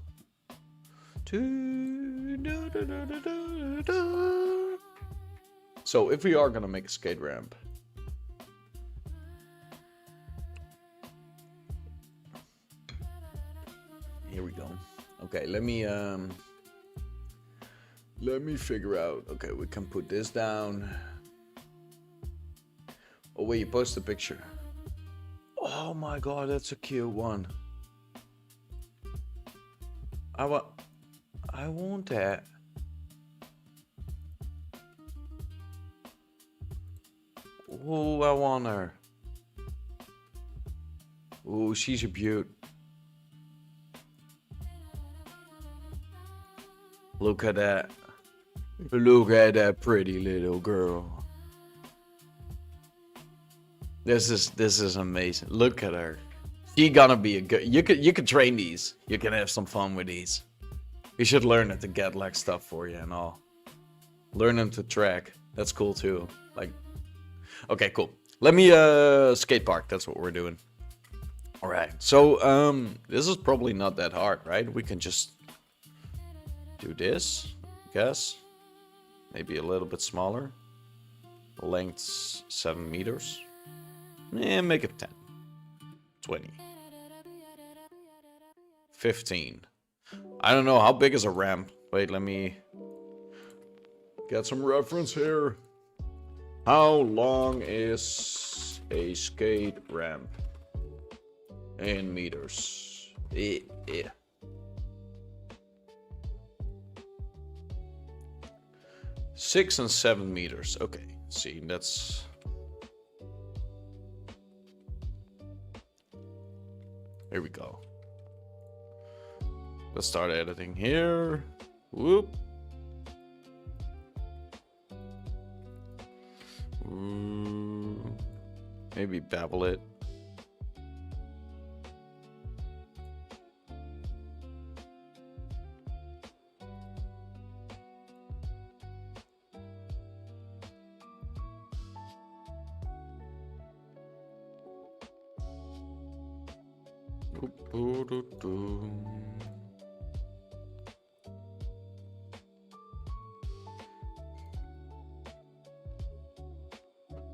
So if we are gonna make a skate ramp, here we go. Okay, let me figure out. Okay, we can put this down. Oh wait, you post a picture. Oh my god, that's a cute one. I want that. Oh, I want her. Oh, she's a beaut. Look at that. Look at that pretty little girl. This is amazing. Look at her. She gonna be a good. You could train these. You can have some fun with these. You should learn it to get like stuff for you and all. Learn them to track. That's cool too. Like, okay, cool. Let me skate park. That's what we're doing. All right. So this is probably not that hard, right? We can just do this, I guess. Maybe a little bit smaller. Length 7 meters. And make it 10. 20. 15. I don't know, how big is a ramp? Wait, let me get some reference here. How long is a skate ramp in meters? Yeah. 6 and 7 meters. Okay, see, that's... Here we go. Let's start editing here. Whoop. Maybe bevel it.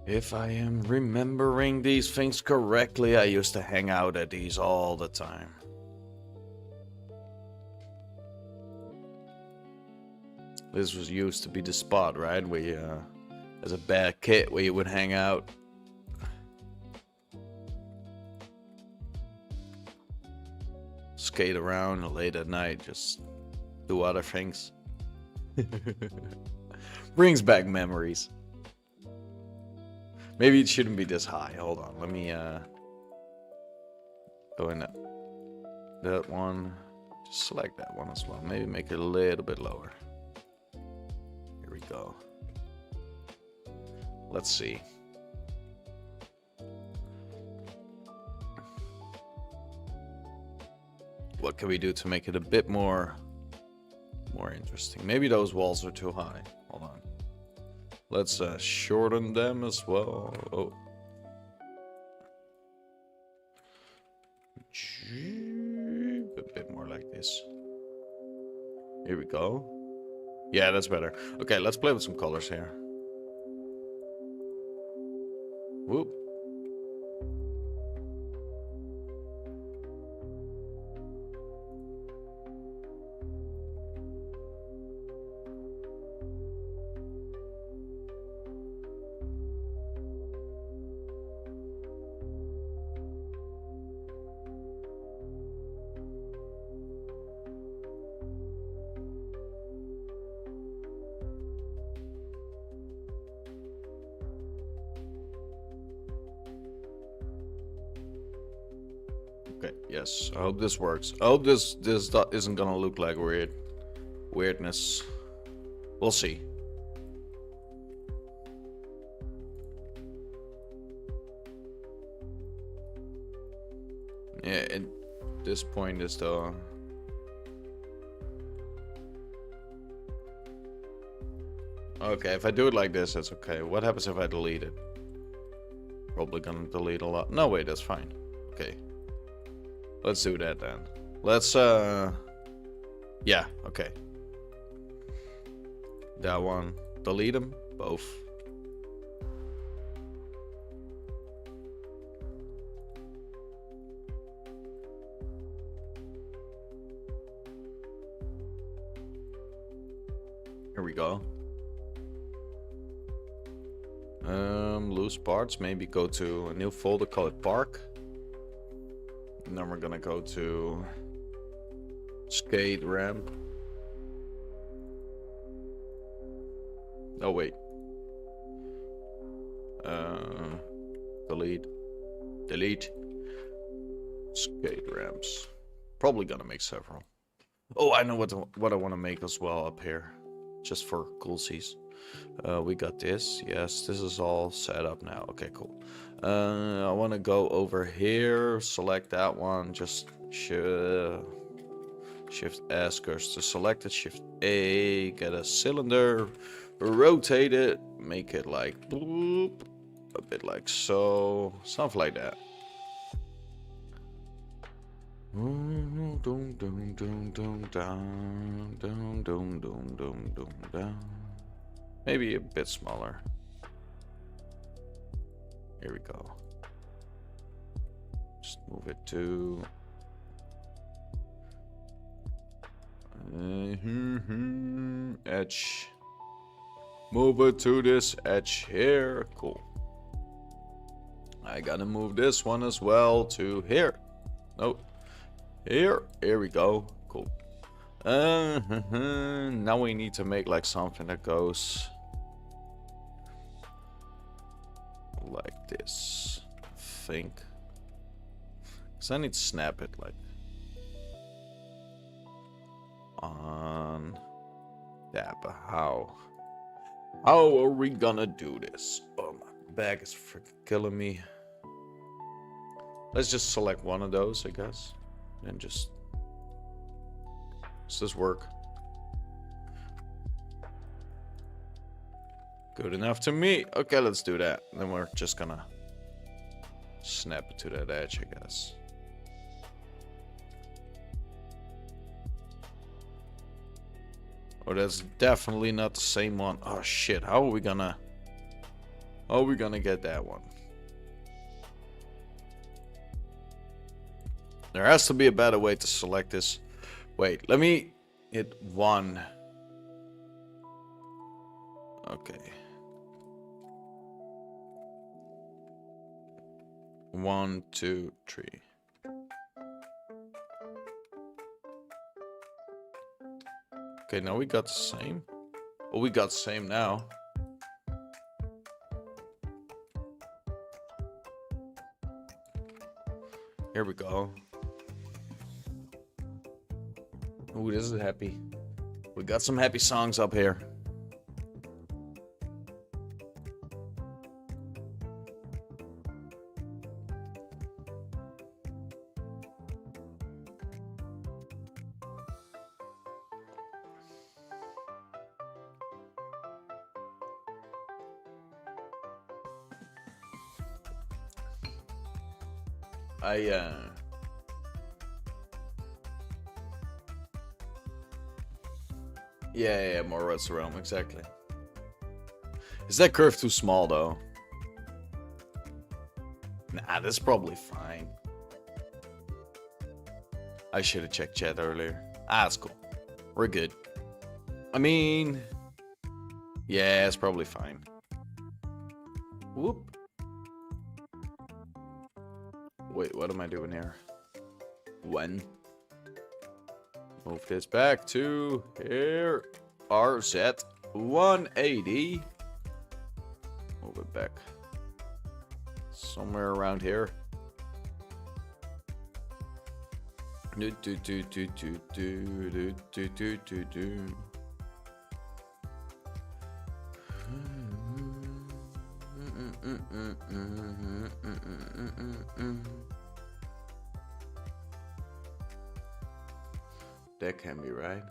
If I am remembering these things correctly, I used to hang out at these all the time. This was used to be the spot, right? Where as a bad kid, where you would hang out. Skate around late at night, just do other things. Brings back memories. Maybe it shouldn't be this high. Hold on, let me go in that one. Just select that one as well. Maybe make it a little bit lower. Here we go. Let's see. What can we do to make it a bit more interesting? Maybe those walls are too high. Hold on. Let's shorten them as well. Oh. A bit more like this. Here we go. Yeah, that's better. Okay, let's play with some colors here. Whoop. Okay, yes. I hope this works. I hope this isn't gonna look like weirdness. We'll see. Yeah, at this point is the... Okay, if I do it like this, that's okay. What happens if I delete it? Probably gonna delete a lot. No, wait, that's fine. Okay. Let's do that then. Let's, yeah, okay. That one. Delete them, both. Here we go. Loose parts, maybe go to a new folder, call it Park. And then we're gonna go to skate ramp. Oh wait. Delete. Skate ramps. Probably gonna make several. Oh, I know what I want to make as well up here, just for coolsies. We got this. Yes, this is all set up now. Okay, cool. I want to go over here, select that one, just Shift S goes to select it, Shift A, get a cylinder, rotate it, make it like boop, a bit like so, something like that. Maybe a bit smaller. Here we go. Just move it to edge. Move it to this edge here. Cool. I gotta move this one as well to here. Nope. Here we go. Cool. Now we need to make like something that goes like this, I think. Cause I need to snap it like on that. But how are we gonna do this? Oh, my back is freaking killing me. Let's just select one of those, I guess, and just... Does this work? Good enough to me. Okay, let's do that. Then we're just gonna snap it to that edge, I guess. Oh, that's definitely not the same one. Oh shit, how are we gonna... Oh, we're gonna get that one. There has to be a better way to select this. Wait, let me hit 1. Okay. 1, 2, 3. Okay, now we got the same. Oh, we got the same now. Here we go. Ooh, this is happy. We got some happy songs up here. Yeah, more roads around, exactly. Is that curve too small, though? Nah, that's probably fine. I should have checked chat earlier. Ah, that's cool. We're good. I mean... yeah, it's probably fine. Whoop. Wait, what am I doing here? When? Move this back to here. RZ 180. Move it back. Somewhere around here. Do do do do do do do do do do. That can be right.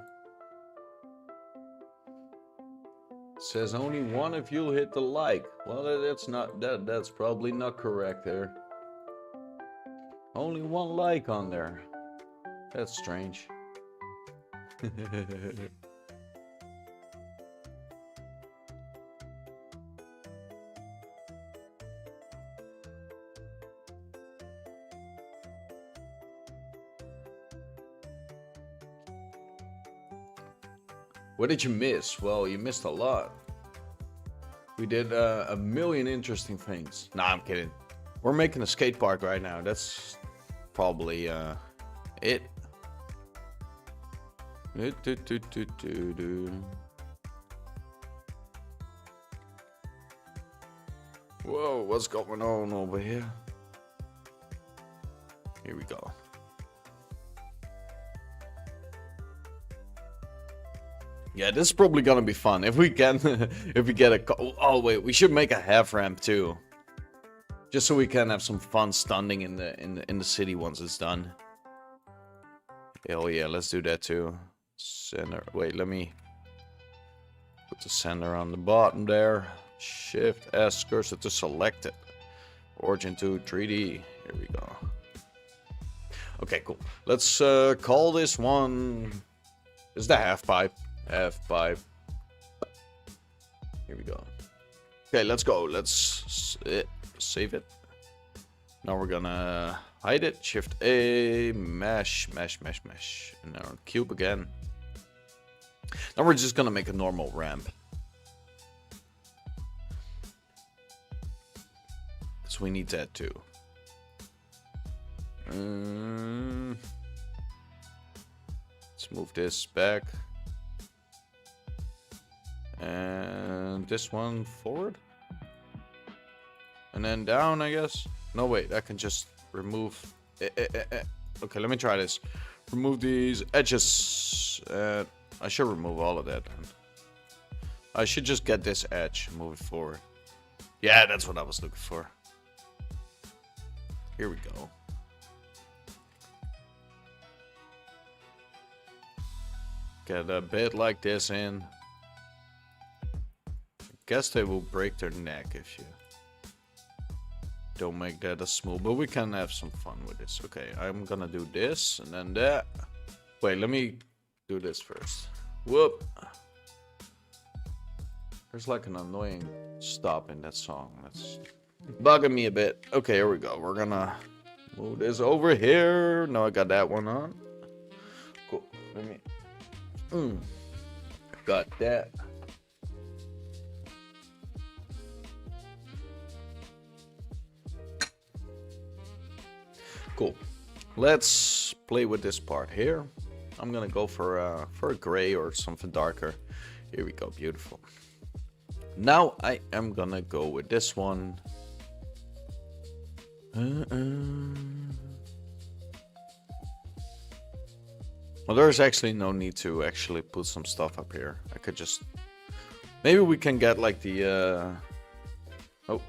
Says only one of you hit the like. Well, that's probably not correct there. Only one like on there. That's strange. What did you miss? Well, you missed a lot. We did a million interesting things. Nah, I'm kidding. We're making a skate park right now. That's probably it. Whoa, what's going on over here? Here we go. Yeah, this is probably gonna be fun if we can. If we get a. Oh wait, we should make a half ramp too, just so we can have some fun stunning in the city once it's done. Hell yeah, let's do that too. Center. Wait, let me put the center on the bottom there. Shift S cursor to select it. Origin to 3D. Here we go. Okay, cool. Let's call this one. This is the half pipe. F5. Here we go. Okay, let's go. Let's save it. Now we're gonna hide it. Shift A, mesh, mesh, mesh, mesh. And now cube again. Now we're just gonna make a normal ramp. So we need that too. Let's move this back. And this one forward. And then down, I guess. No, wait, I can just remove. Okay, let me try this. Remove these edges. I should remove all of that. I should just get this edge and move it forward. Yeah, that's what I was looking for. Here we go. Get a bit like this in. Guess they will break their neck if you don't make that as smooth, but we can have some fun with this. Okay, I'm gonna do this and then that. Wait, let me do this first. Whoop. There's like an annoying stop in that song. That's bugging me a bit. Okay, here we go. We're gonna move this over here. No, I got that one on. Cool. Let me. Got that. Cool. Let's play with this part here. I'm gonna go for a gray or something darker. Here we go. Beautiful. Now I am gonna go with this one. Well, there's actually no need to actually put some stuff up here. I could just... Maybe we can get like the... Oh.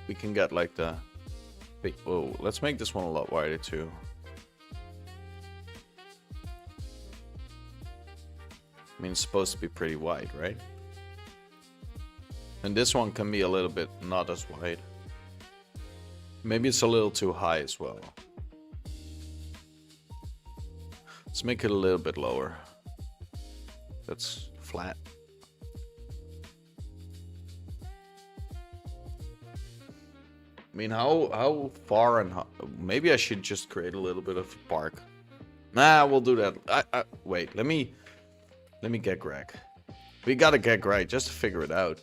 We can get like the... Whoa, let's make this one a lot wider too. I mean, it's supposed to be pretty wide, right? And this one can be a little bit not as wide. Maybe it's a little too high as well. Let's make it a little bit lower. That's flat. I mean, how far and how... Maybe I should just create a little bit of a park. Nah, we'll do that. Wait, let me get Greg. We gotta get Greg just to figure it out.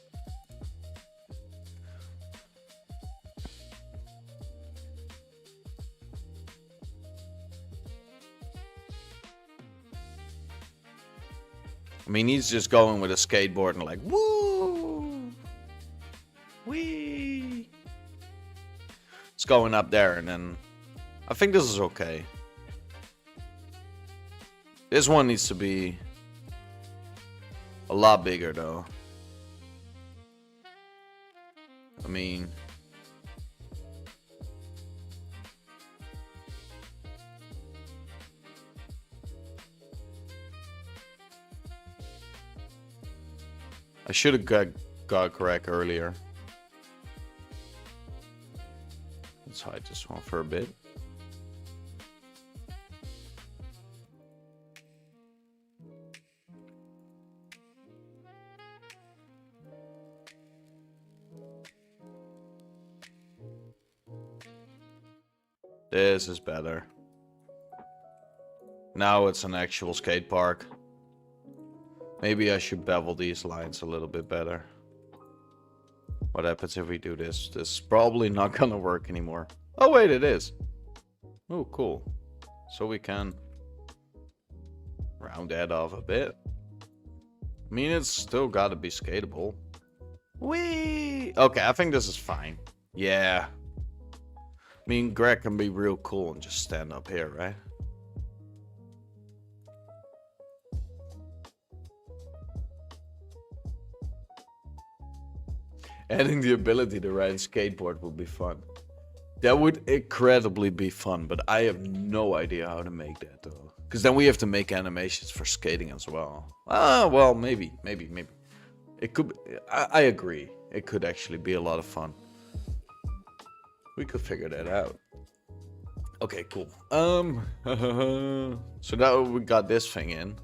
I mean, he's just going with a skateboard and like, woo! Wee! It's going up there, and then I think this is okay. This one needs to be a lot bigger, though. I mean... I should have got correct earlier. Let's hide this one for a bit. This is better. Now it's an actual skate park. Maybe I should bevel these lines a little bit better. What happens if we do this? This is probably not gonna work anymore. Oh wait, it is. Oh, cool. So we can round that off a bit. I mean, it's still gotta be skatable. Whee! Okay, I think this is fine. Yeah. I mean, Greg can be real cool and just stand up here, right? Adding the ability to ride a skateboard would be fun. That would incredibly be fun, but I have no idea how to make that though. Because then we have to make animations for skating as well. Ah, well, maybe. It could be, I agree. It could actually be a lot of fun. We could figure that out. Okay, cool. So now we got this thing in.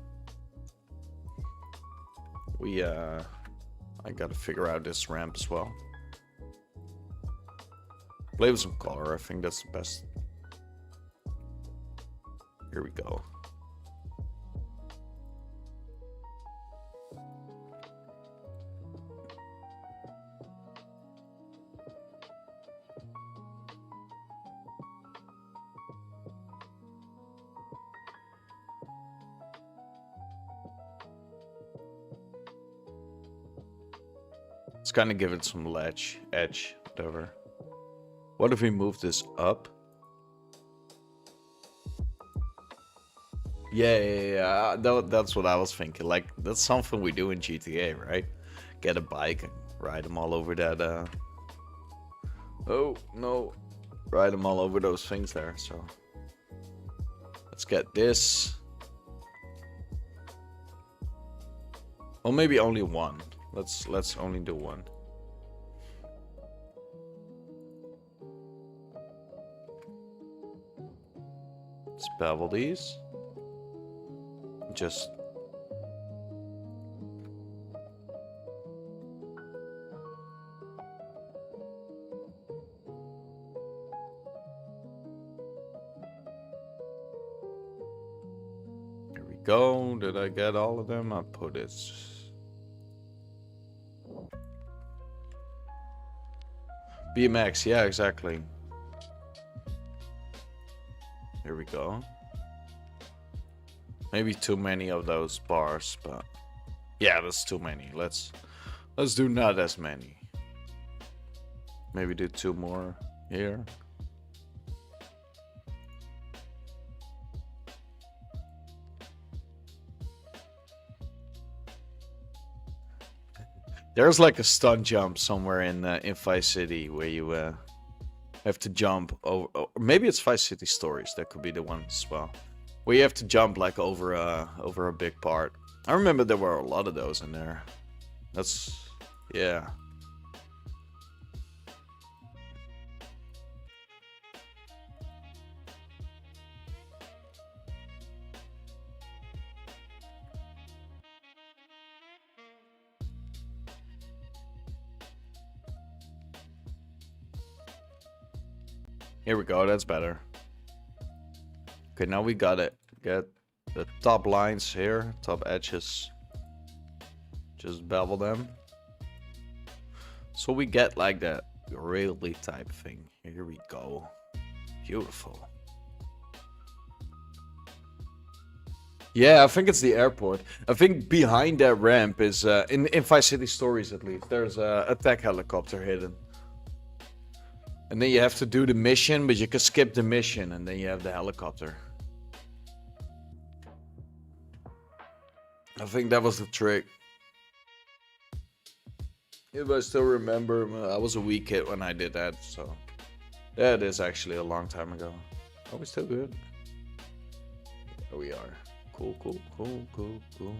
I gotta figure out this ramp as well. Play with some color, I think that's the best. Here we go. Let's kind of give it some edge, whatever. What if we move this up? Yeah. That's what I was thinking. Like, that's something we do in GTA, right? Get a bike and ride them all over that, Oh, no. Ride them all over those things there, so... Let's get this. Well, maybe only one. Let's only do one. Let's bevel these. Just go. Did I get all of them? I put it. BMX, yeah, exactly. Here we go. Maybe too many of those bars, but yeah, that's too many. Let's do not as many. Maybe do 2 more here. There's like a stunt jump somewhere in Vice City where you have to jump over. Or maybe it's Vice City Stories. That could be the one as well, where you have to jump like over a big part. I remember there were a lot of those in there. That's yeah. Here we go, that's better. Okay, now we got it. Get the top lines here, top edges. Just bevel them. So we get like that really type thing. Here we go. Beautiful. Yeah, I think it's the airport. I think behind that ramp is, in Vice City Stories at least, there's a attack helicopter hidden. And then you have to do the mission, but you can skip the mission, and then you have the helicopter. I think that was the trick. If I still remember, I was a wee kid when I did that, so... That is actually a long time ago. Are we still good? There we are. Cool, cool, cool, cool, cool.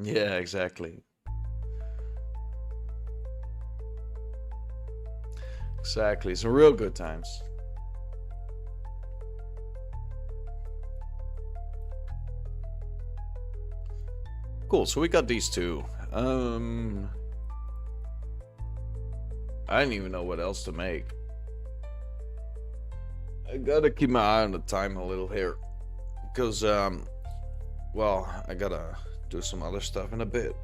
Yeah, exactly. Exactly. Some real good times. Cool, so we got these two. I didn't even know what else to make. I gotta keep my eye on the time a little here. Because, well, I gotta do some other stuff in a bit.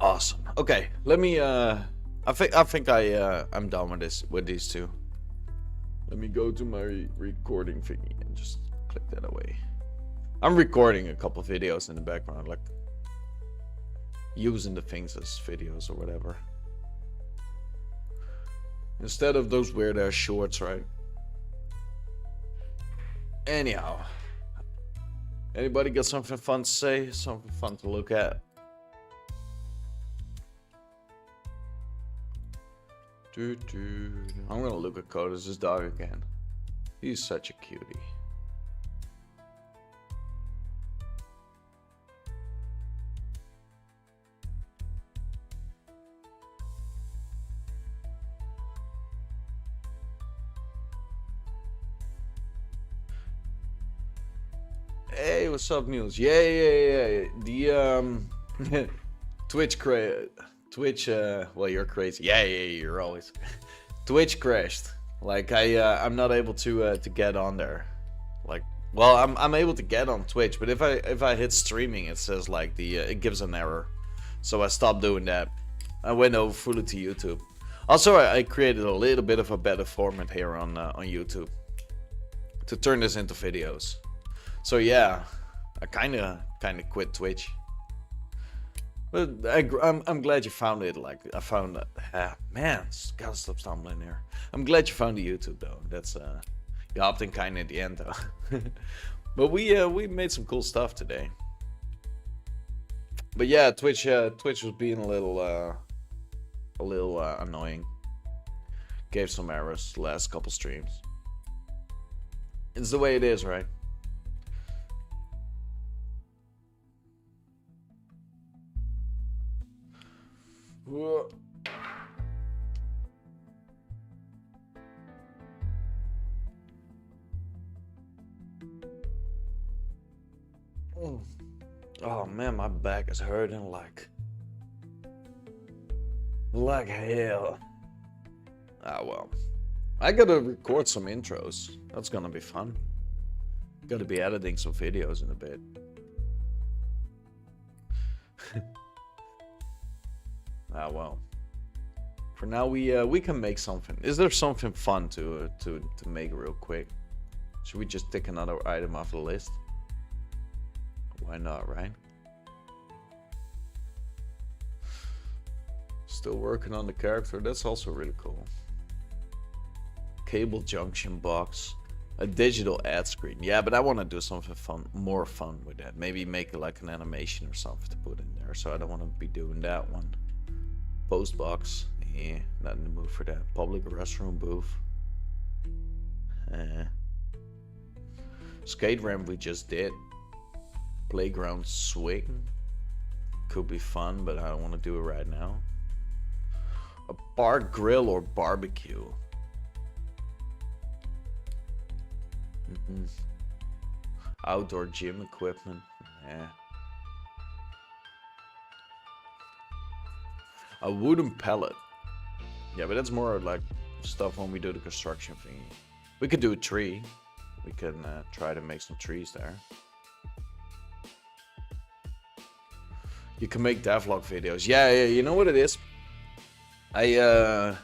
Awesome. Okay, let me, I think I'm done with this, with these two. Let me go to my recording thingy and just click that away. I'm recording a couple videos in the background, like using the things as videos or whatever. Instead of those weird ass shorts, right? Anyhow. Anybody got something fun to say? Something fun to look at? I'm gonna look at Coda's dog again. He's such a cutie. Hey, what's up, News? Yeah. The Twitch, well, you're crazy. Yeah, you're always. Twitch crashed. Like I'm not able to get on there. Like, well, I'm able to get on Twitch, but if I hit streaming, it says like it gives an error. So I stopped doing that. I went over fully to YouTube. Also, I created a little bit of a better format here on YouTube to turn this into videos. So yeah, I kind of quit Twitch. But I'm glad you found it. Like, I found that. Man, gotta stop stumbling here. I'm glad you found the YouTube though. That's you hopped in kind of at the end though. But we made some cool stuff today. But yeah, Twitch was being a little annoying. Gave some errors the last couple streams. It's the way it is, right? Whoa. Oh man, my back is hurting like hell. Ah well. I gotta record some intros. That's gonna be fun. Gotta be editing some videos in a bit. Ah well. For now, we can make something. Is there something fun to make real quick? Should we just take another item off the list? Why not, right? Still working on the character. That's also really cool. Cable junction box. A digital ad screen. Yeah, but I want to do something fun, more fun with that. Maybe make like an animation or something to put in there. So I don't want to be doing that one. Post box. Yeah, not in the mood for that. Public restroom booth. Skate ramp we just did. Playground swing. Could be fun, but I don't want to do it right now. A bar grill or barbecue. Outdoor gym equipment. Yeah. A wooden pallet. Yeah, but that's more like stuff when we do the construction thing. We could do a tree. We can try to make some trees there. You can make devlog videos. Yeah, you know what it is? I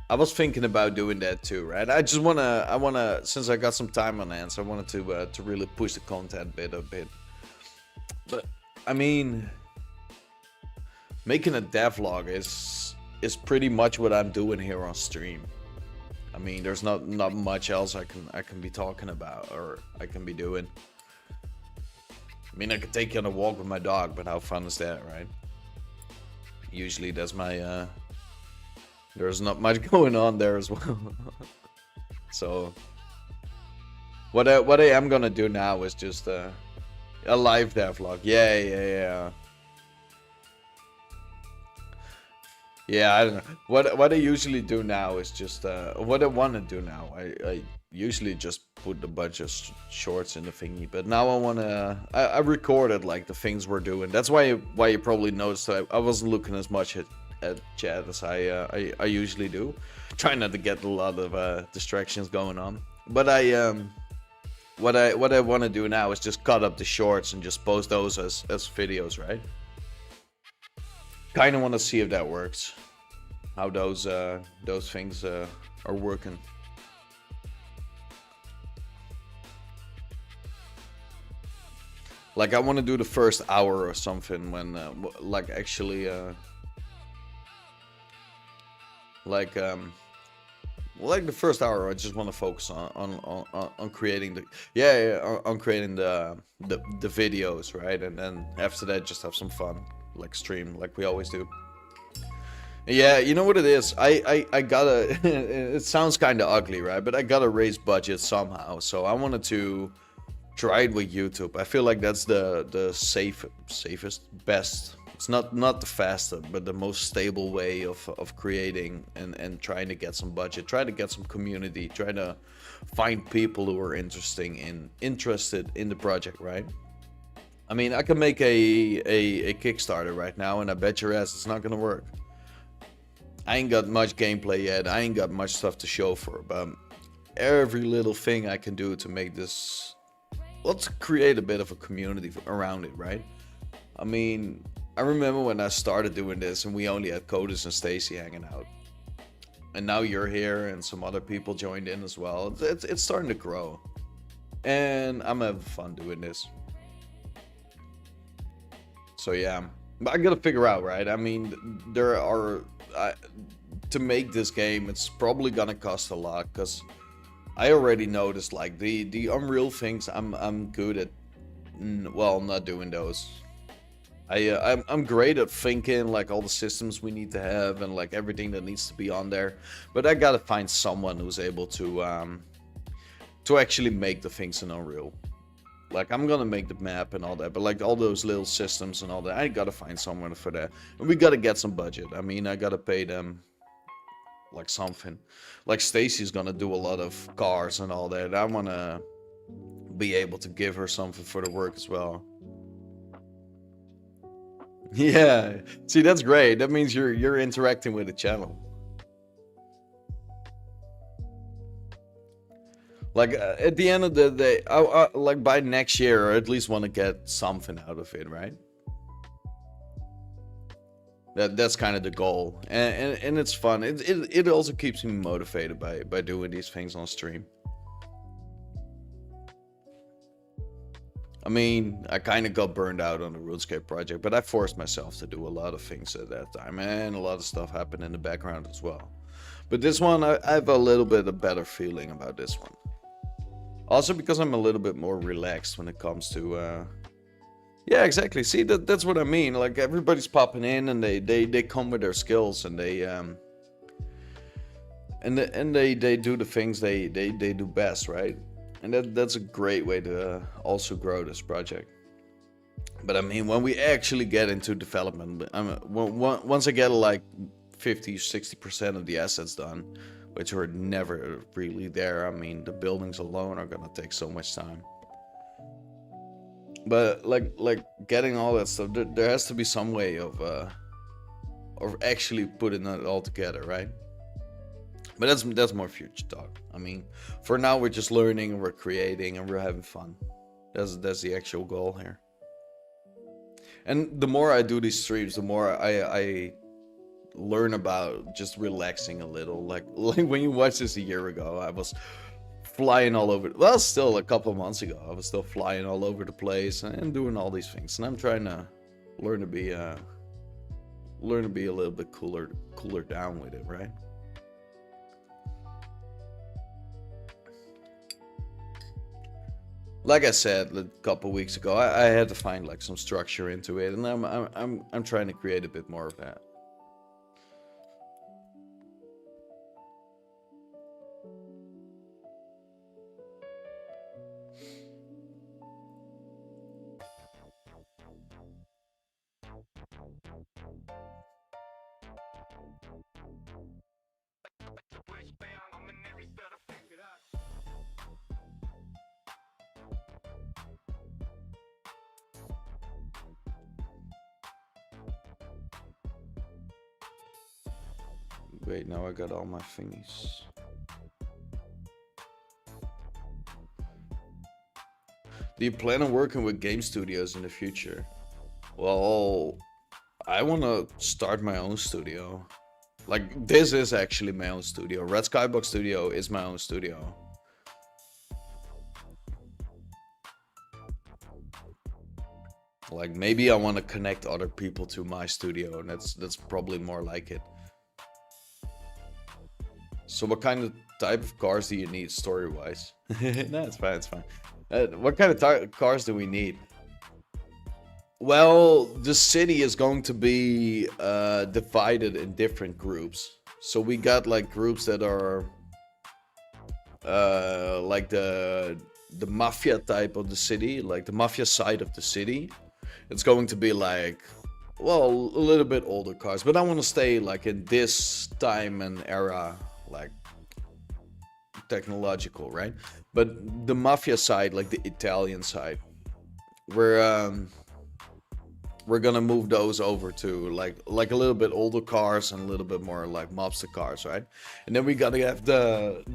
was thinking about doing that too, right? I wanna, since I got some time on hands, I wanted to really push the content a bit. But I mean, making a devlog is pretty much what I'm doing here on stream. I mean, there's not much else I can be talking about or I can be doing. I mean, I could take you on a walk with my dog, but how fun is that, right? Usually that's my there's not much going on there as well. So what I am gonna do now is just a live devlog. Yeah. Yeah, I don't know. What I usually do now is just what I want to do now. I usually just put a bunch of shorts in the thingy, but now I recorded like the things we're doing. That's why you probably noticed that I wasn't looking as much at chat as I usually do. Trying not to get a lot of distractions going on. But what I want to do now is just cut up the shorts and just post those as videos, right? Kind of want to see if that works. How those things are working. Like I want to do the first hour or something when like actually like the first hour I just want to focus on creating the on creating the videos, right? And then after that just have some fun, like stream like we always do. Yeah, you know what it is? I gotta it sounds kind of ugly, right? But I gotta raise budget somehow. So I wanted to try it with YouTube. I feel like that's the safest, best. It's not the fastest, but the most stable way of creating and trying to get some budget, try to get some community, try to find people who are interested in the project, right? I mean, I can make a Kickstarter right now, and I bet your ass it's not gonna work. I ain't got much gameplay yet. I ain't got much stuff to show for it, but every little thing I can do to make this, let's create a bit of a community around it, right? I mean, I remember when I started doing this and we only had Codus and Stacy hanging out. And now you're here and some other people joined in as well. It's starting to grow. And I'm having fun doing this. So yeah, but I gotta figure out, right? I mean, there are... to make this game, it's probably gonna cost a lot, because I already noticed like the Unreal things I'm good at, well, not doing those. I'm great at thinking like all the systems we need to have and like everything that needs to be on there, but I gotta find someone who's able to actually make the things in Unreal. Like, I'm gonna make the map and all that, but like all those little systems and all that, I gotta find someone for that. And we gotta get some budget. I mean, I gotta pay them like something. Like Stacy's gonna do a lot of cars and all that. I wanna be able to give her something for the work as well. Yeah. See, that's great. That means you're interacting with the channel. Like at the end of the day, like by next year, I at least want to get something out of it, right? That's kind of the goal, and it's fun. It also keeps me motivated by doing these things on stream. I mean, I kind of got burned out on the RuneScape project, but I forced myself to do a lot of things at that time, and a lot of stuff happened in the background as well. But this one, I have a little bit of better feeling about this one. Also because I'm a little bit more relaxed when it comes to yeah, exactly. See, that's what I mean. Like everybody's popping in and they come with their skills and they do the things they do best, right? And that's a great way to also grow this project. But I mean, when we actually get into development, once I get like 50-60% of the assets done, which were never really there. I mean, the buildings alone are gonna take so much time. But like getting all that stuff, there has to be some way of actually putting it all together, right? But that's more future talk. I mean, for now we're just learning and we're creating and we're having fun. That's the actual goal here. And the more I do these streams, the more I learn about just relaxing a little. Like when you watched this a year ago, I was flying all over. Well, still a couple months ago, I was still flying all over the place and doing all these things. And I'm trying to learn to be a little bit cooler down with it, right? Like I said a couple weeks ago, I had to find like some structure into it, and I'm trying to create a bit more of that. Wait, now I got all my thingies. Do you plan on working with game studios in the future? Well, I want to start my own studio. Like, this is actually my own studio. RedSkyBox Studio is my own studio. Like, maybe I want to connect other people to my studio, and that's probably more like it. So what kind of type of cars do you need story-wise? No, it's fine, it's fine. What kind of cars do we need? Well, the city is going to be divided in different groups. So we got like groups that are like the mafia type of the city, like the mafia side of the city. It's going to be like, well, a little bit older cars, but I want to stay like in this time and era, like technological, right? But the mafia side, like the Italian side, we're gonna move those over to like a little bit older cars and a little bit more like mobster cars, right? And then we gotta have the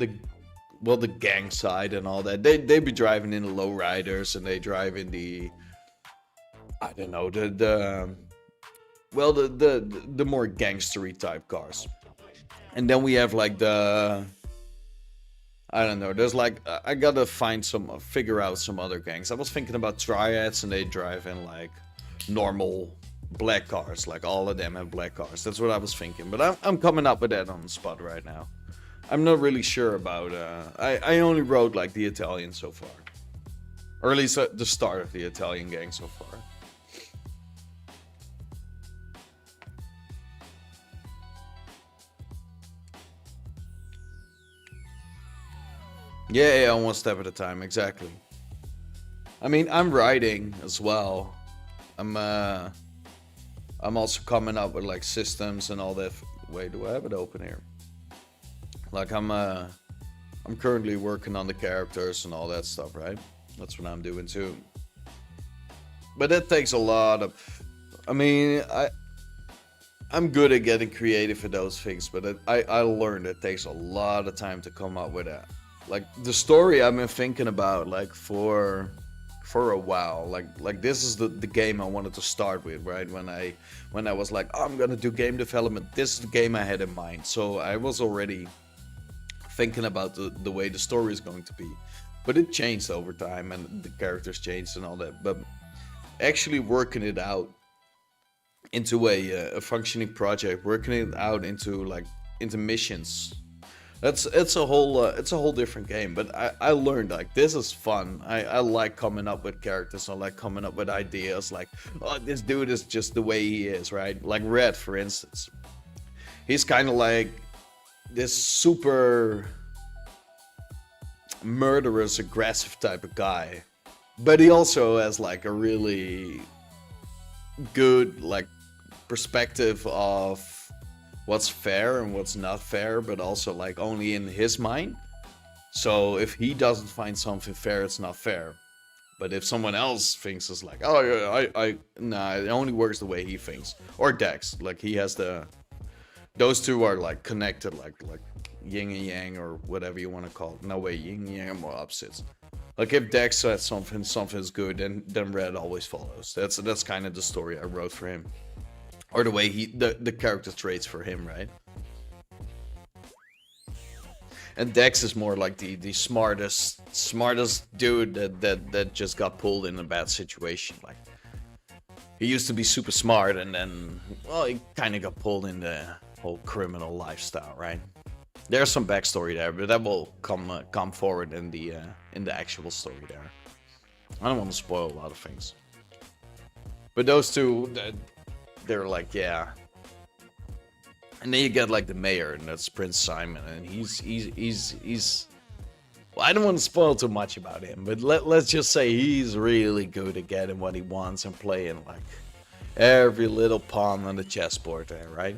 gang side and all that. They be driving in the lowriders and they drive in the, I don't know, the more gangstery type cars. And then we have like the, I don't know, there's like, I gotta figure out some other gangs. I was thinking about triads and they drive in like normal black cars, like all of them have black cars. That's what I was thinking, but I'm coming up with that on the spot right now. I'm not really sure about, I only rode like the Italian so far. Or at least the start of the Italian gang so far. Yeah, one step at a time, exactly. I mean, I'm writing as well. I'm also coming up with like systems and all that. Wait, do I have it open here? Like I'm currently working on the characters and all that stuff, right? That's what I'm doing too. But that takes a lot of I mean, I'm good at getting creative for those things, but I learned it takes a lot of time to come up with that. Like the story I've been thinking about like for a while. Like this is the game I wanted to start with, right? When I was like, oh, I'm gonna do game development. This is the game I had in mind. So I was already thinking about the way the story is going to be. But it changed over time and the characters changed and all that. But actually working it out into a functioning project, working it out into into missions. It's a whole different game. But I learned like this is fun. I like coming up with characters. I like coming up with ideas. Like, oh, this dude is just the way he is, right? Like Red, for instance. He's kind of like this super murderous, aggressive type of guy, but he also has like a really good like perspective of what's fair and what's not fair, but also like only in his mind. So if he doesn't find something fair, it's not fair. But if someone else thinks it's like, oh yeah, nah, it only works the way he thinks. Or Dex, like he has those two are like connected, like yin and yang or whatever you want to call it. No way, yin and yang are more opposites. Like if Dex says something's good, then Red always follows. That's kind of the story I wrote for him, or the way the character traits for him, right? And Dex is more like the smartest dude that just got pulled in a bad situation. Like he used to be super smart, and then well, he kind of got pulled in the whole criminal lifestyle, right? There's some backstory there, but that will come forward in the actual story there. I don't want to spoil a lot of things, but those two, they're like, yeah. And then you get like the mayor, and that's Prince Simon, and he's. Well, I don't want to spoil too much about him, but let's just say he's really good at getting what he wants and playing like every little pawn on the chessboard there, right?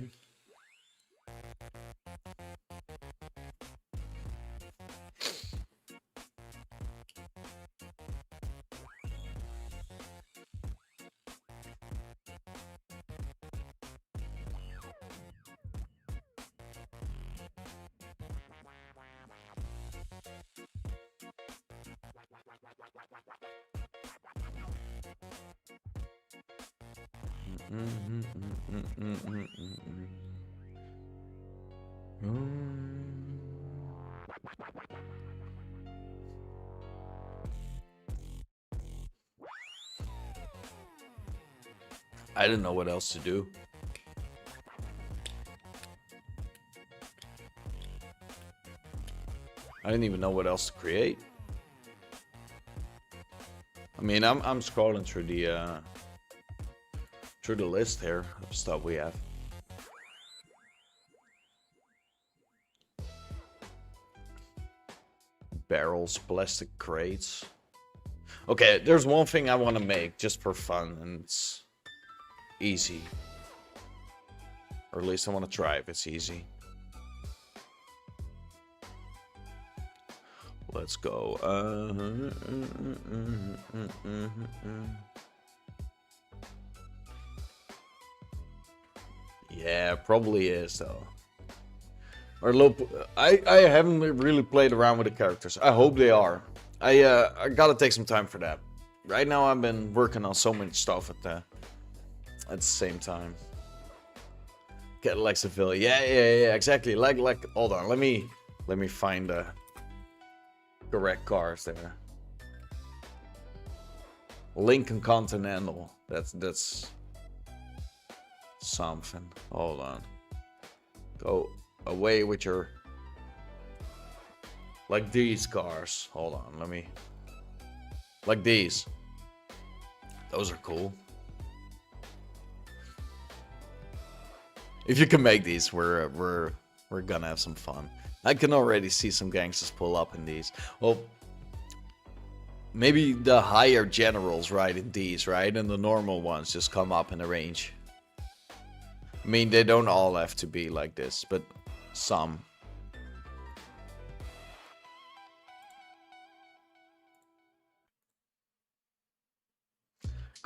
I didn't know what else to do. I didn't even know what else to create. I mean, I'm scrolling through the list here of stuff we have. Barrels, plastic crates. Okay, there's one thing I want to make just for fun, and it's easy. Or at least I want to try if it's easy. Let's go. Yeah, probably is though. Or I haven't really played around with the characters. I hope they are. I gotta take some time for that. Right now I've been working on so much stuff at the same time. Get like Seville. Yeah, exactly. Like hold on, let me find the correct cars there. Lincoln Continental. That's something. Hold on. Go away with your like these cars. Hold on, let me like these. Those are cool. If you can make these, we're gonna have some fun. I can already see some gangsters pull up in these. Well, maybe the higher generals ride in these, right? And the normal ones just come up in the range. I mean, they don't all have to be like this, but some.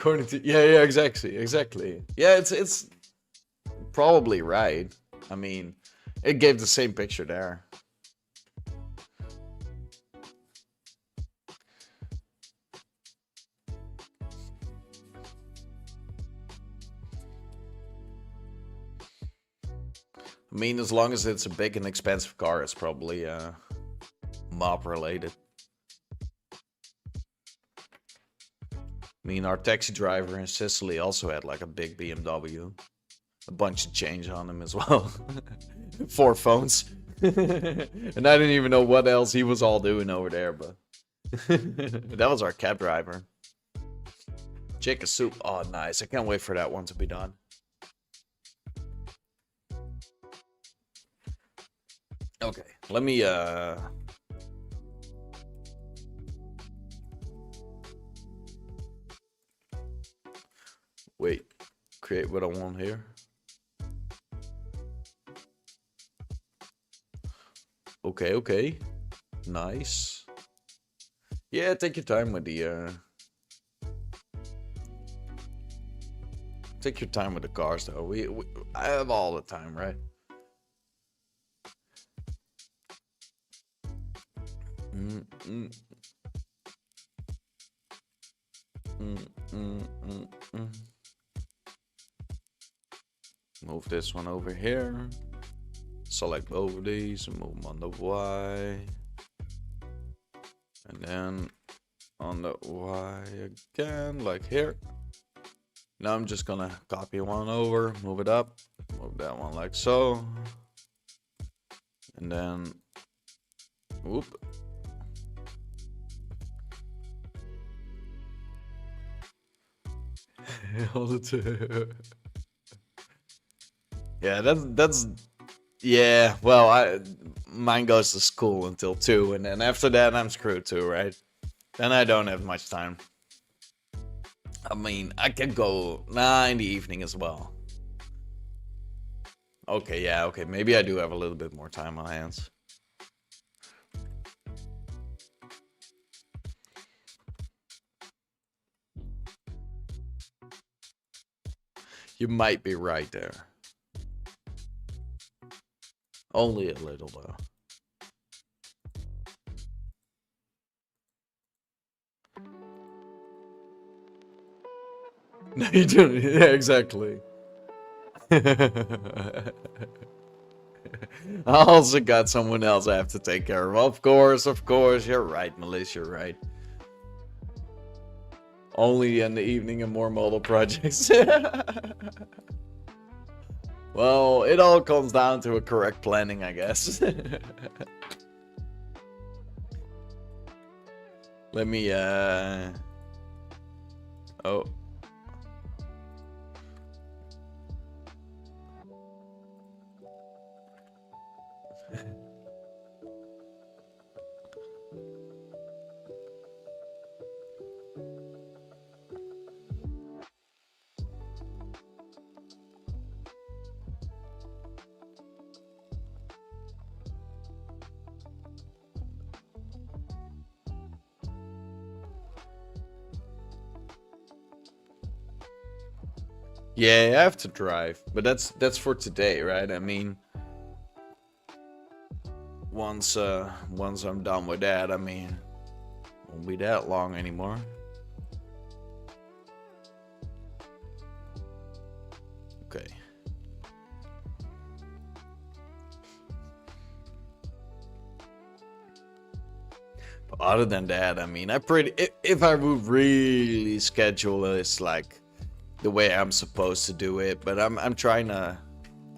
According to yeah, exactly. Yeah, it's probably right. I mean, it gave the same picture there. I mean, as long as it's a big and expensive car, it's probably mob related. I mean, our taxi driver in Sicily also had like a big BMW. A bunch of change on him as well. 4 phones. And I didn't even know what else he was all doing over there, but that was our cab driver. Chicken soup. Oh, nice. I can't wait for that one to be done. Okay, let me wait, create what I want here. Okay. Nice. Yeah, take your time with the take your time with the cars though. I have all the time, right? Move this one over here. Select both of these and move them on the Y. And then on the Y again, like here. Now I'm just gonna copy one over, move it up, move that one like so. And then, whoop. Yeah, that's yeah, well, mine goes to school until 2, and then after that I'm screwed too, right? Then I don't have much time. I mean, I could go in the evening as well. Okay, yeah, okay, maybe I do have a little bit more time on hands. You might be right there. Only a little though. No, you don't. Yeah, exactly. I also got someone else I have to take care of. Of course, you're right, Melissa, you're right. Only in the evening and more model projects. Well, it all comes down to a correct planning, I guess. Let me, oh. Yeah, I have to drive, but that's for today, right? I mean, once I'm done with that, I mean, won't be that long anymore. Okay. But other than that, I mean, if I would really schedule this like the way I'm supposed to do it, but I'm trying to,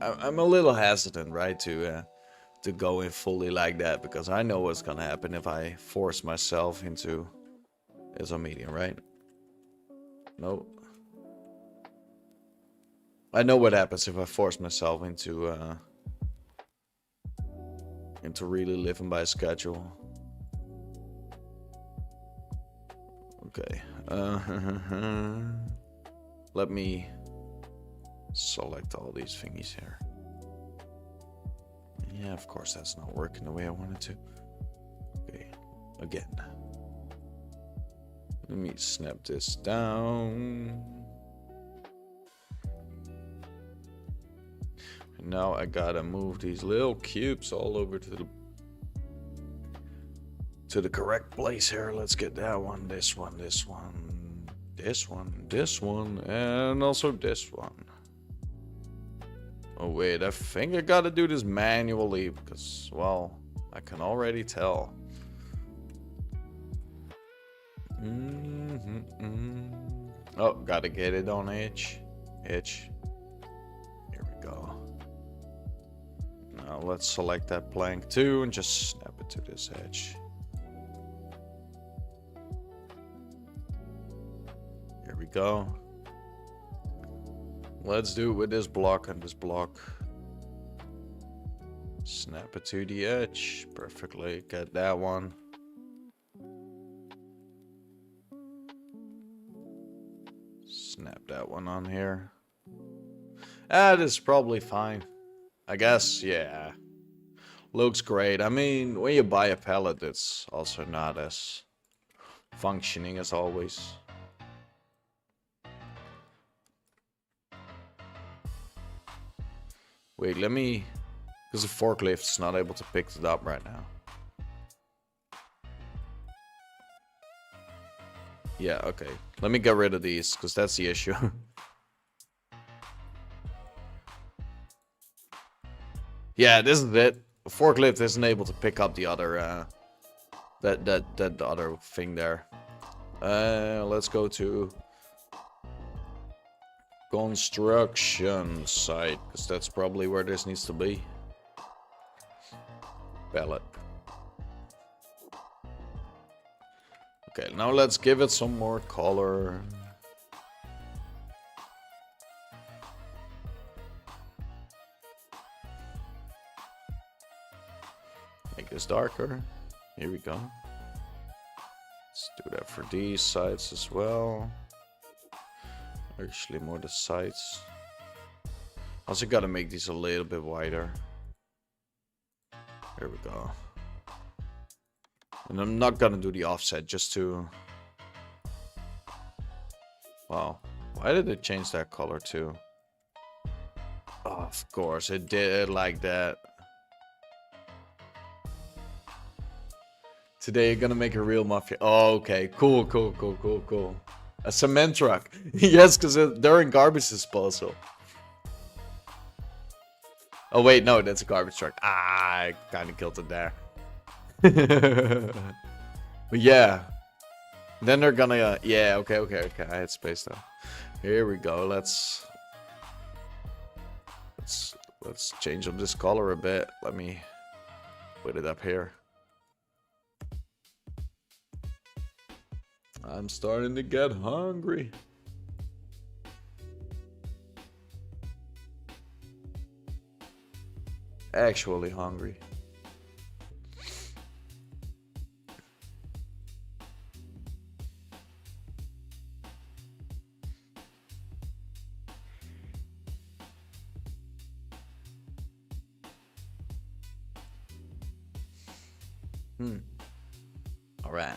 I'm a little hesitant, right, to go in fully like that, because I know what's gonna happen if I force myself into ISO medium, right? No, I know what happens if I force myself into really living by a schedule. Okay. Let me select all these thingies here. Yeah, of course that's not working the way I wanted to. Okay, again. Let me snap this down. And now I gotta move these little cubes all over to the correct place here. Let's get that one, this one, this one, this one, this one, and also this one. Oh wait, I think I gotta do this manually because, well, I can already tell. Oh, gotta get it on edge. Here we go. Now let's select that plank too and just snap it to this edge. Here we go. Let's do it with this block and this block. Snap it to the edge perfectly. Get that one. Snap that one on here. That is probably fine. I guess, yeah. Looks great. I mean, when you buy a palette, it's also not as functioning as always. Wait, let me... Because the forklift's not able to pick it up right now. Yeah, okay. Let me get rid of these, because that's the issue. Yeah, this is it. The forklift isn't able to pick up the other, that other thing there. Let's go to construction site, because that's probably where this needs to be. Palette. Okay, now let's give it some more color. Make this darker. Here we go. Let's do that for these sides as well. Actually, more the sides. Also gotta make these a little bit wider. There we go. And I'm not gonna do the offset just to... Wow. Why did it change that color too? Oh, of course, it did like that. Today you're gonna make a real mafia. Oh, okay. Cool. A cement truck. Yes, because they're in garbage disposal. Oh, wait, no, that's a garbage truck. Ah, I kind of killed it there. But yeah. Then they're gonna... yeah, okay. I had space though. Here we go. Let's change up this color a bit. Let me put it up here. I'm starting to get hungry. Actually hungry. All right.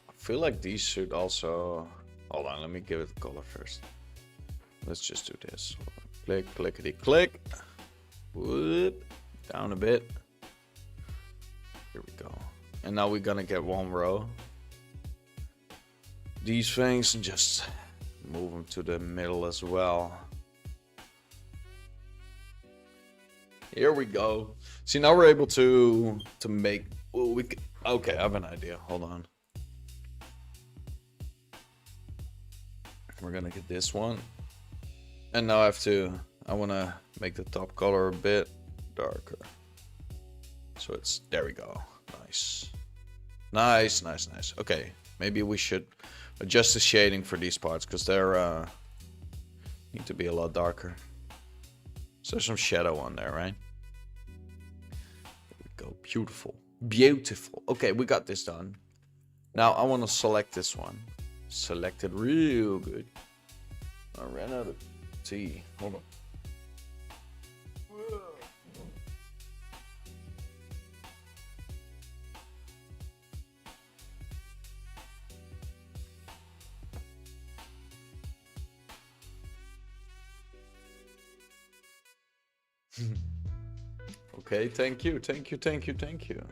I feel like these should also... Hold on, let me give it a color first. Let's just do this. Click, clickety, click. Whoop. Down a bit. Here we go. And now we're gonna get one row. These things and just move them to the middle as well. Here we go. See, now we're able to make... Well, okay, I have an idea. Hold on. We're gonna get this one. And now I wanna make the top color a bit darker. So it's, there we go. Nice. Nice. Okay, maybe we should adjust the shading for these parts because they're need to be a lot darker. So there's some shadow on there, right? There we go. Beautiful. Okay, we got this done. Now I want to select this one. Select it real good. I ran out of tea. Hold on. Okay, thank you, thank you, thank you, thank you.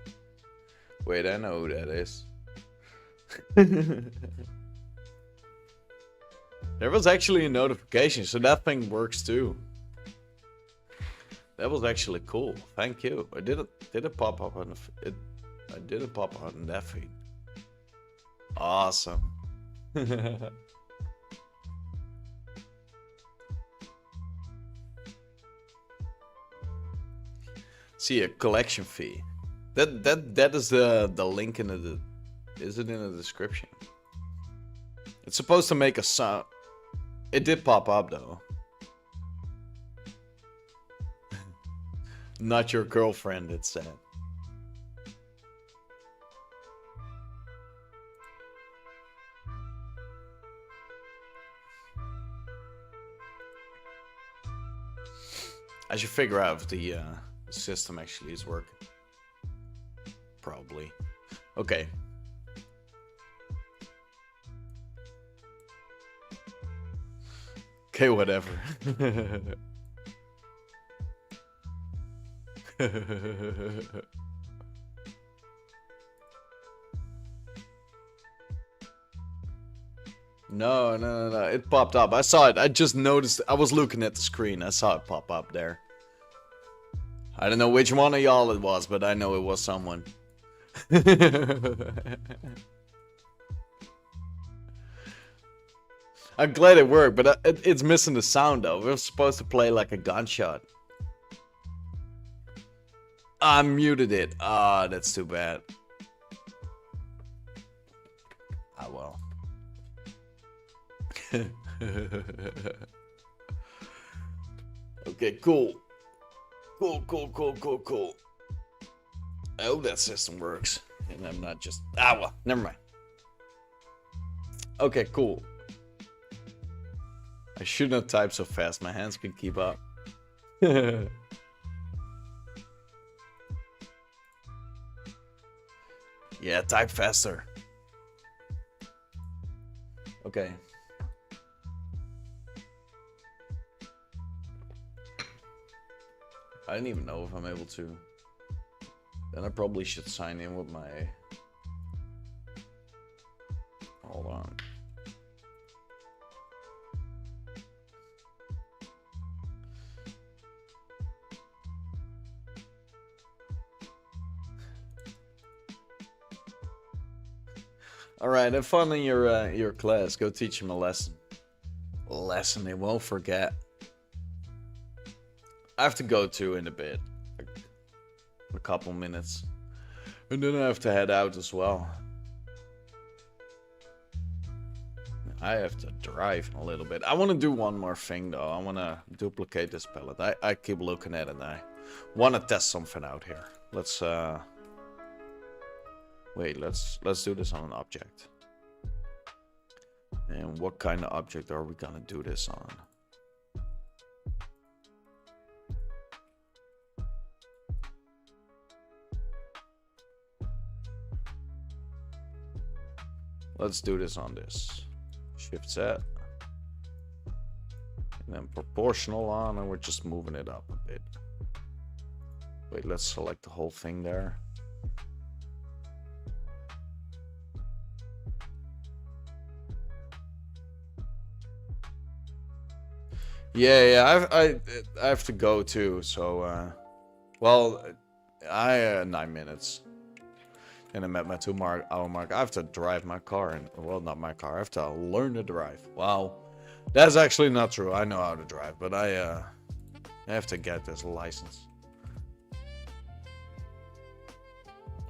Wait, I know who that is. There was actually a notification, so that thing works too. That was actually cool. Thank you. I did it pop up on the I did it pop up on that feed. Awesome. See, a collection fee. That is the link in the. Is it in the description? It's supposed to make a sound. It did pop up though. Not your girlfriend, it said. I should figure out if the system actually is working. Probably. Okay. Okay, whatever. No. It popped up. I saw it. I just noticed. I was looking at the screen. I saw it pop up there. I don't know which one of y'all it was, but I know it was someone. I'm glad it worked, but it's missing the sound though. We're supposed to play like a gunshot. I muted it. Ah, that's too bad. Ah, well. Okay, cool. Cool. I hope that system works. And I'm not just... Ah, well, never mind. Okay, cool. I shouldn't have typed so fast. My hands can keep up. Yeah, type faster. Okay. I don't even know if I'm able to. Then I probably should sign in with my... Hold on. All right, have fun in your class. Go teach him a lesson. Lesson they won't forget. I have to go to in a bit, like a couple minutes, and then I have to head out as well. I have to drive in a little bit. I want to do one more thing though. I want to duplicate this palette. I keep looking at it and I want to test something out here. Let's wait, let's do this on an object. And what kind of object are we gonna do this on? Let's do this on this. Shift set. And then proportional on, and we're just moving it up a bit. Wait, let's select the whole thing there. Yeah, I have to go too, so well, I 9 minutes. And I'm at my 2 hour mark. I have to drive my car, and well, not my car. I have to learn to drive. Wow, that's actually not true. I know how to drive, but I have to get this license.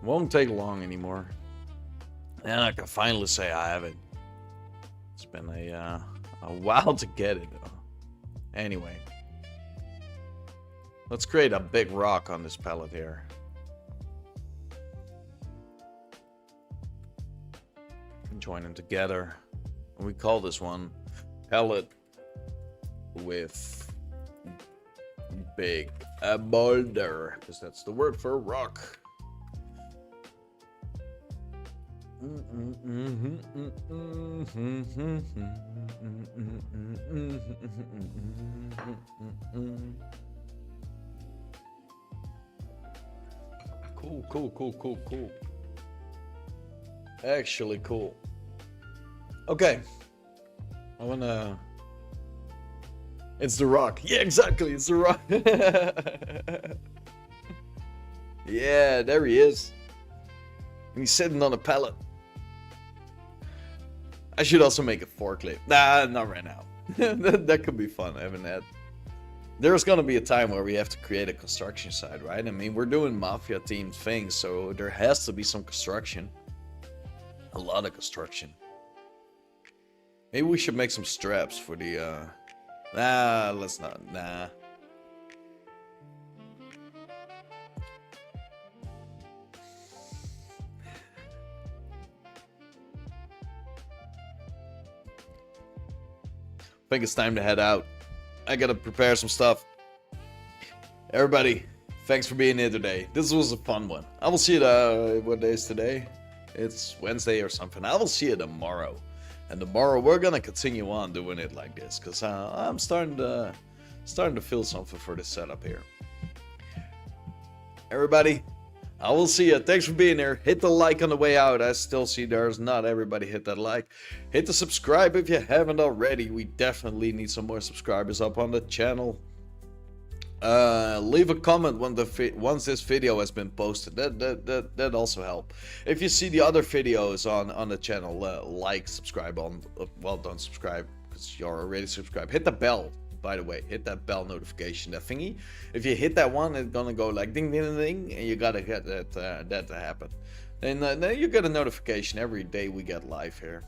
Won't take long anymore, and I can finally say I have it. It's been a while to get it, though. Anyway, let's create a big rock on this palette here. Join them together, and we call this one palette with big boulder, because that's the word for rock. Cool. Actually cool. Okay. I wanna... It's The Rock. Yeah, exactly. It's The Rock. Yeah, there he is. And he's sitting on a pallet. I should also make a forklift. Nah, not right now. that could be fun, having that. There's gonna be a time where we have to create a construction site, right? I mean, we're doing mafia themed things, so there has to be some construction. A lot of construction. Maybe we should make some straps for the, Nah, let's not. Nah. I think it's time to head out. I gotta prepare some stuff. Everybody, thanks for being here today. This was a fun one. I will see you, what day is today? It's Wednesday or something. I will see you tomorrow. And tomorrow we're gonna continue on doing it like this, because I'm starting to feel something for this setup here. Everybody, I will see you. Thanks for being here. Hit the like on the way out. I still see there's not everybody hit that like. Hit the subscribe if you haven't already. We definitely need some more subscribers up on the channel. Leave a comment once this video has been posted. That also help. If you see the other videos on the channel, like, subscribe on. Well, don't subscribe because you're already subscribed. Hit the bell, by the way. Hit that bell notification, that thingy. If you hit that one, it's gonna go like ding ding ding, and you gotta get that to happen. Then you get a notification every day we get live here.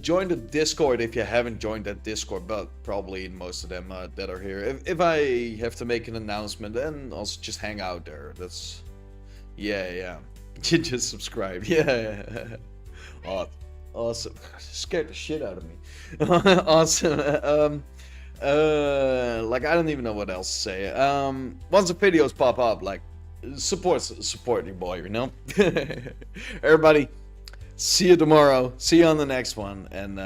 Join the Discord if you haven't joined that Discord, but probably most of them that are here. If I have to make an announcement, then also just hang out there. That's, yeah. You just subscribe. Yeah. Awesome. Scared the shit out of me. Awesome. Like, I don't even know what else to say. Once the videos pop up, like, support your boy, you know. Everybody. See you tomorrow. See you on the next one. And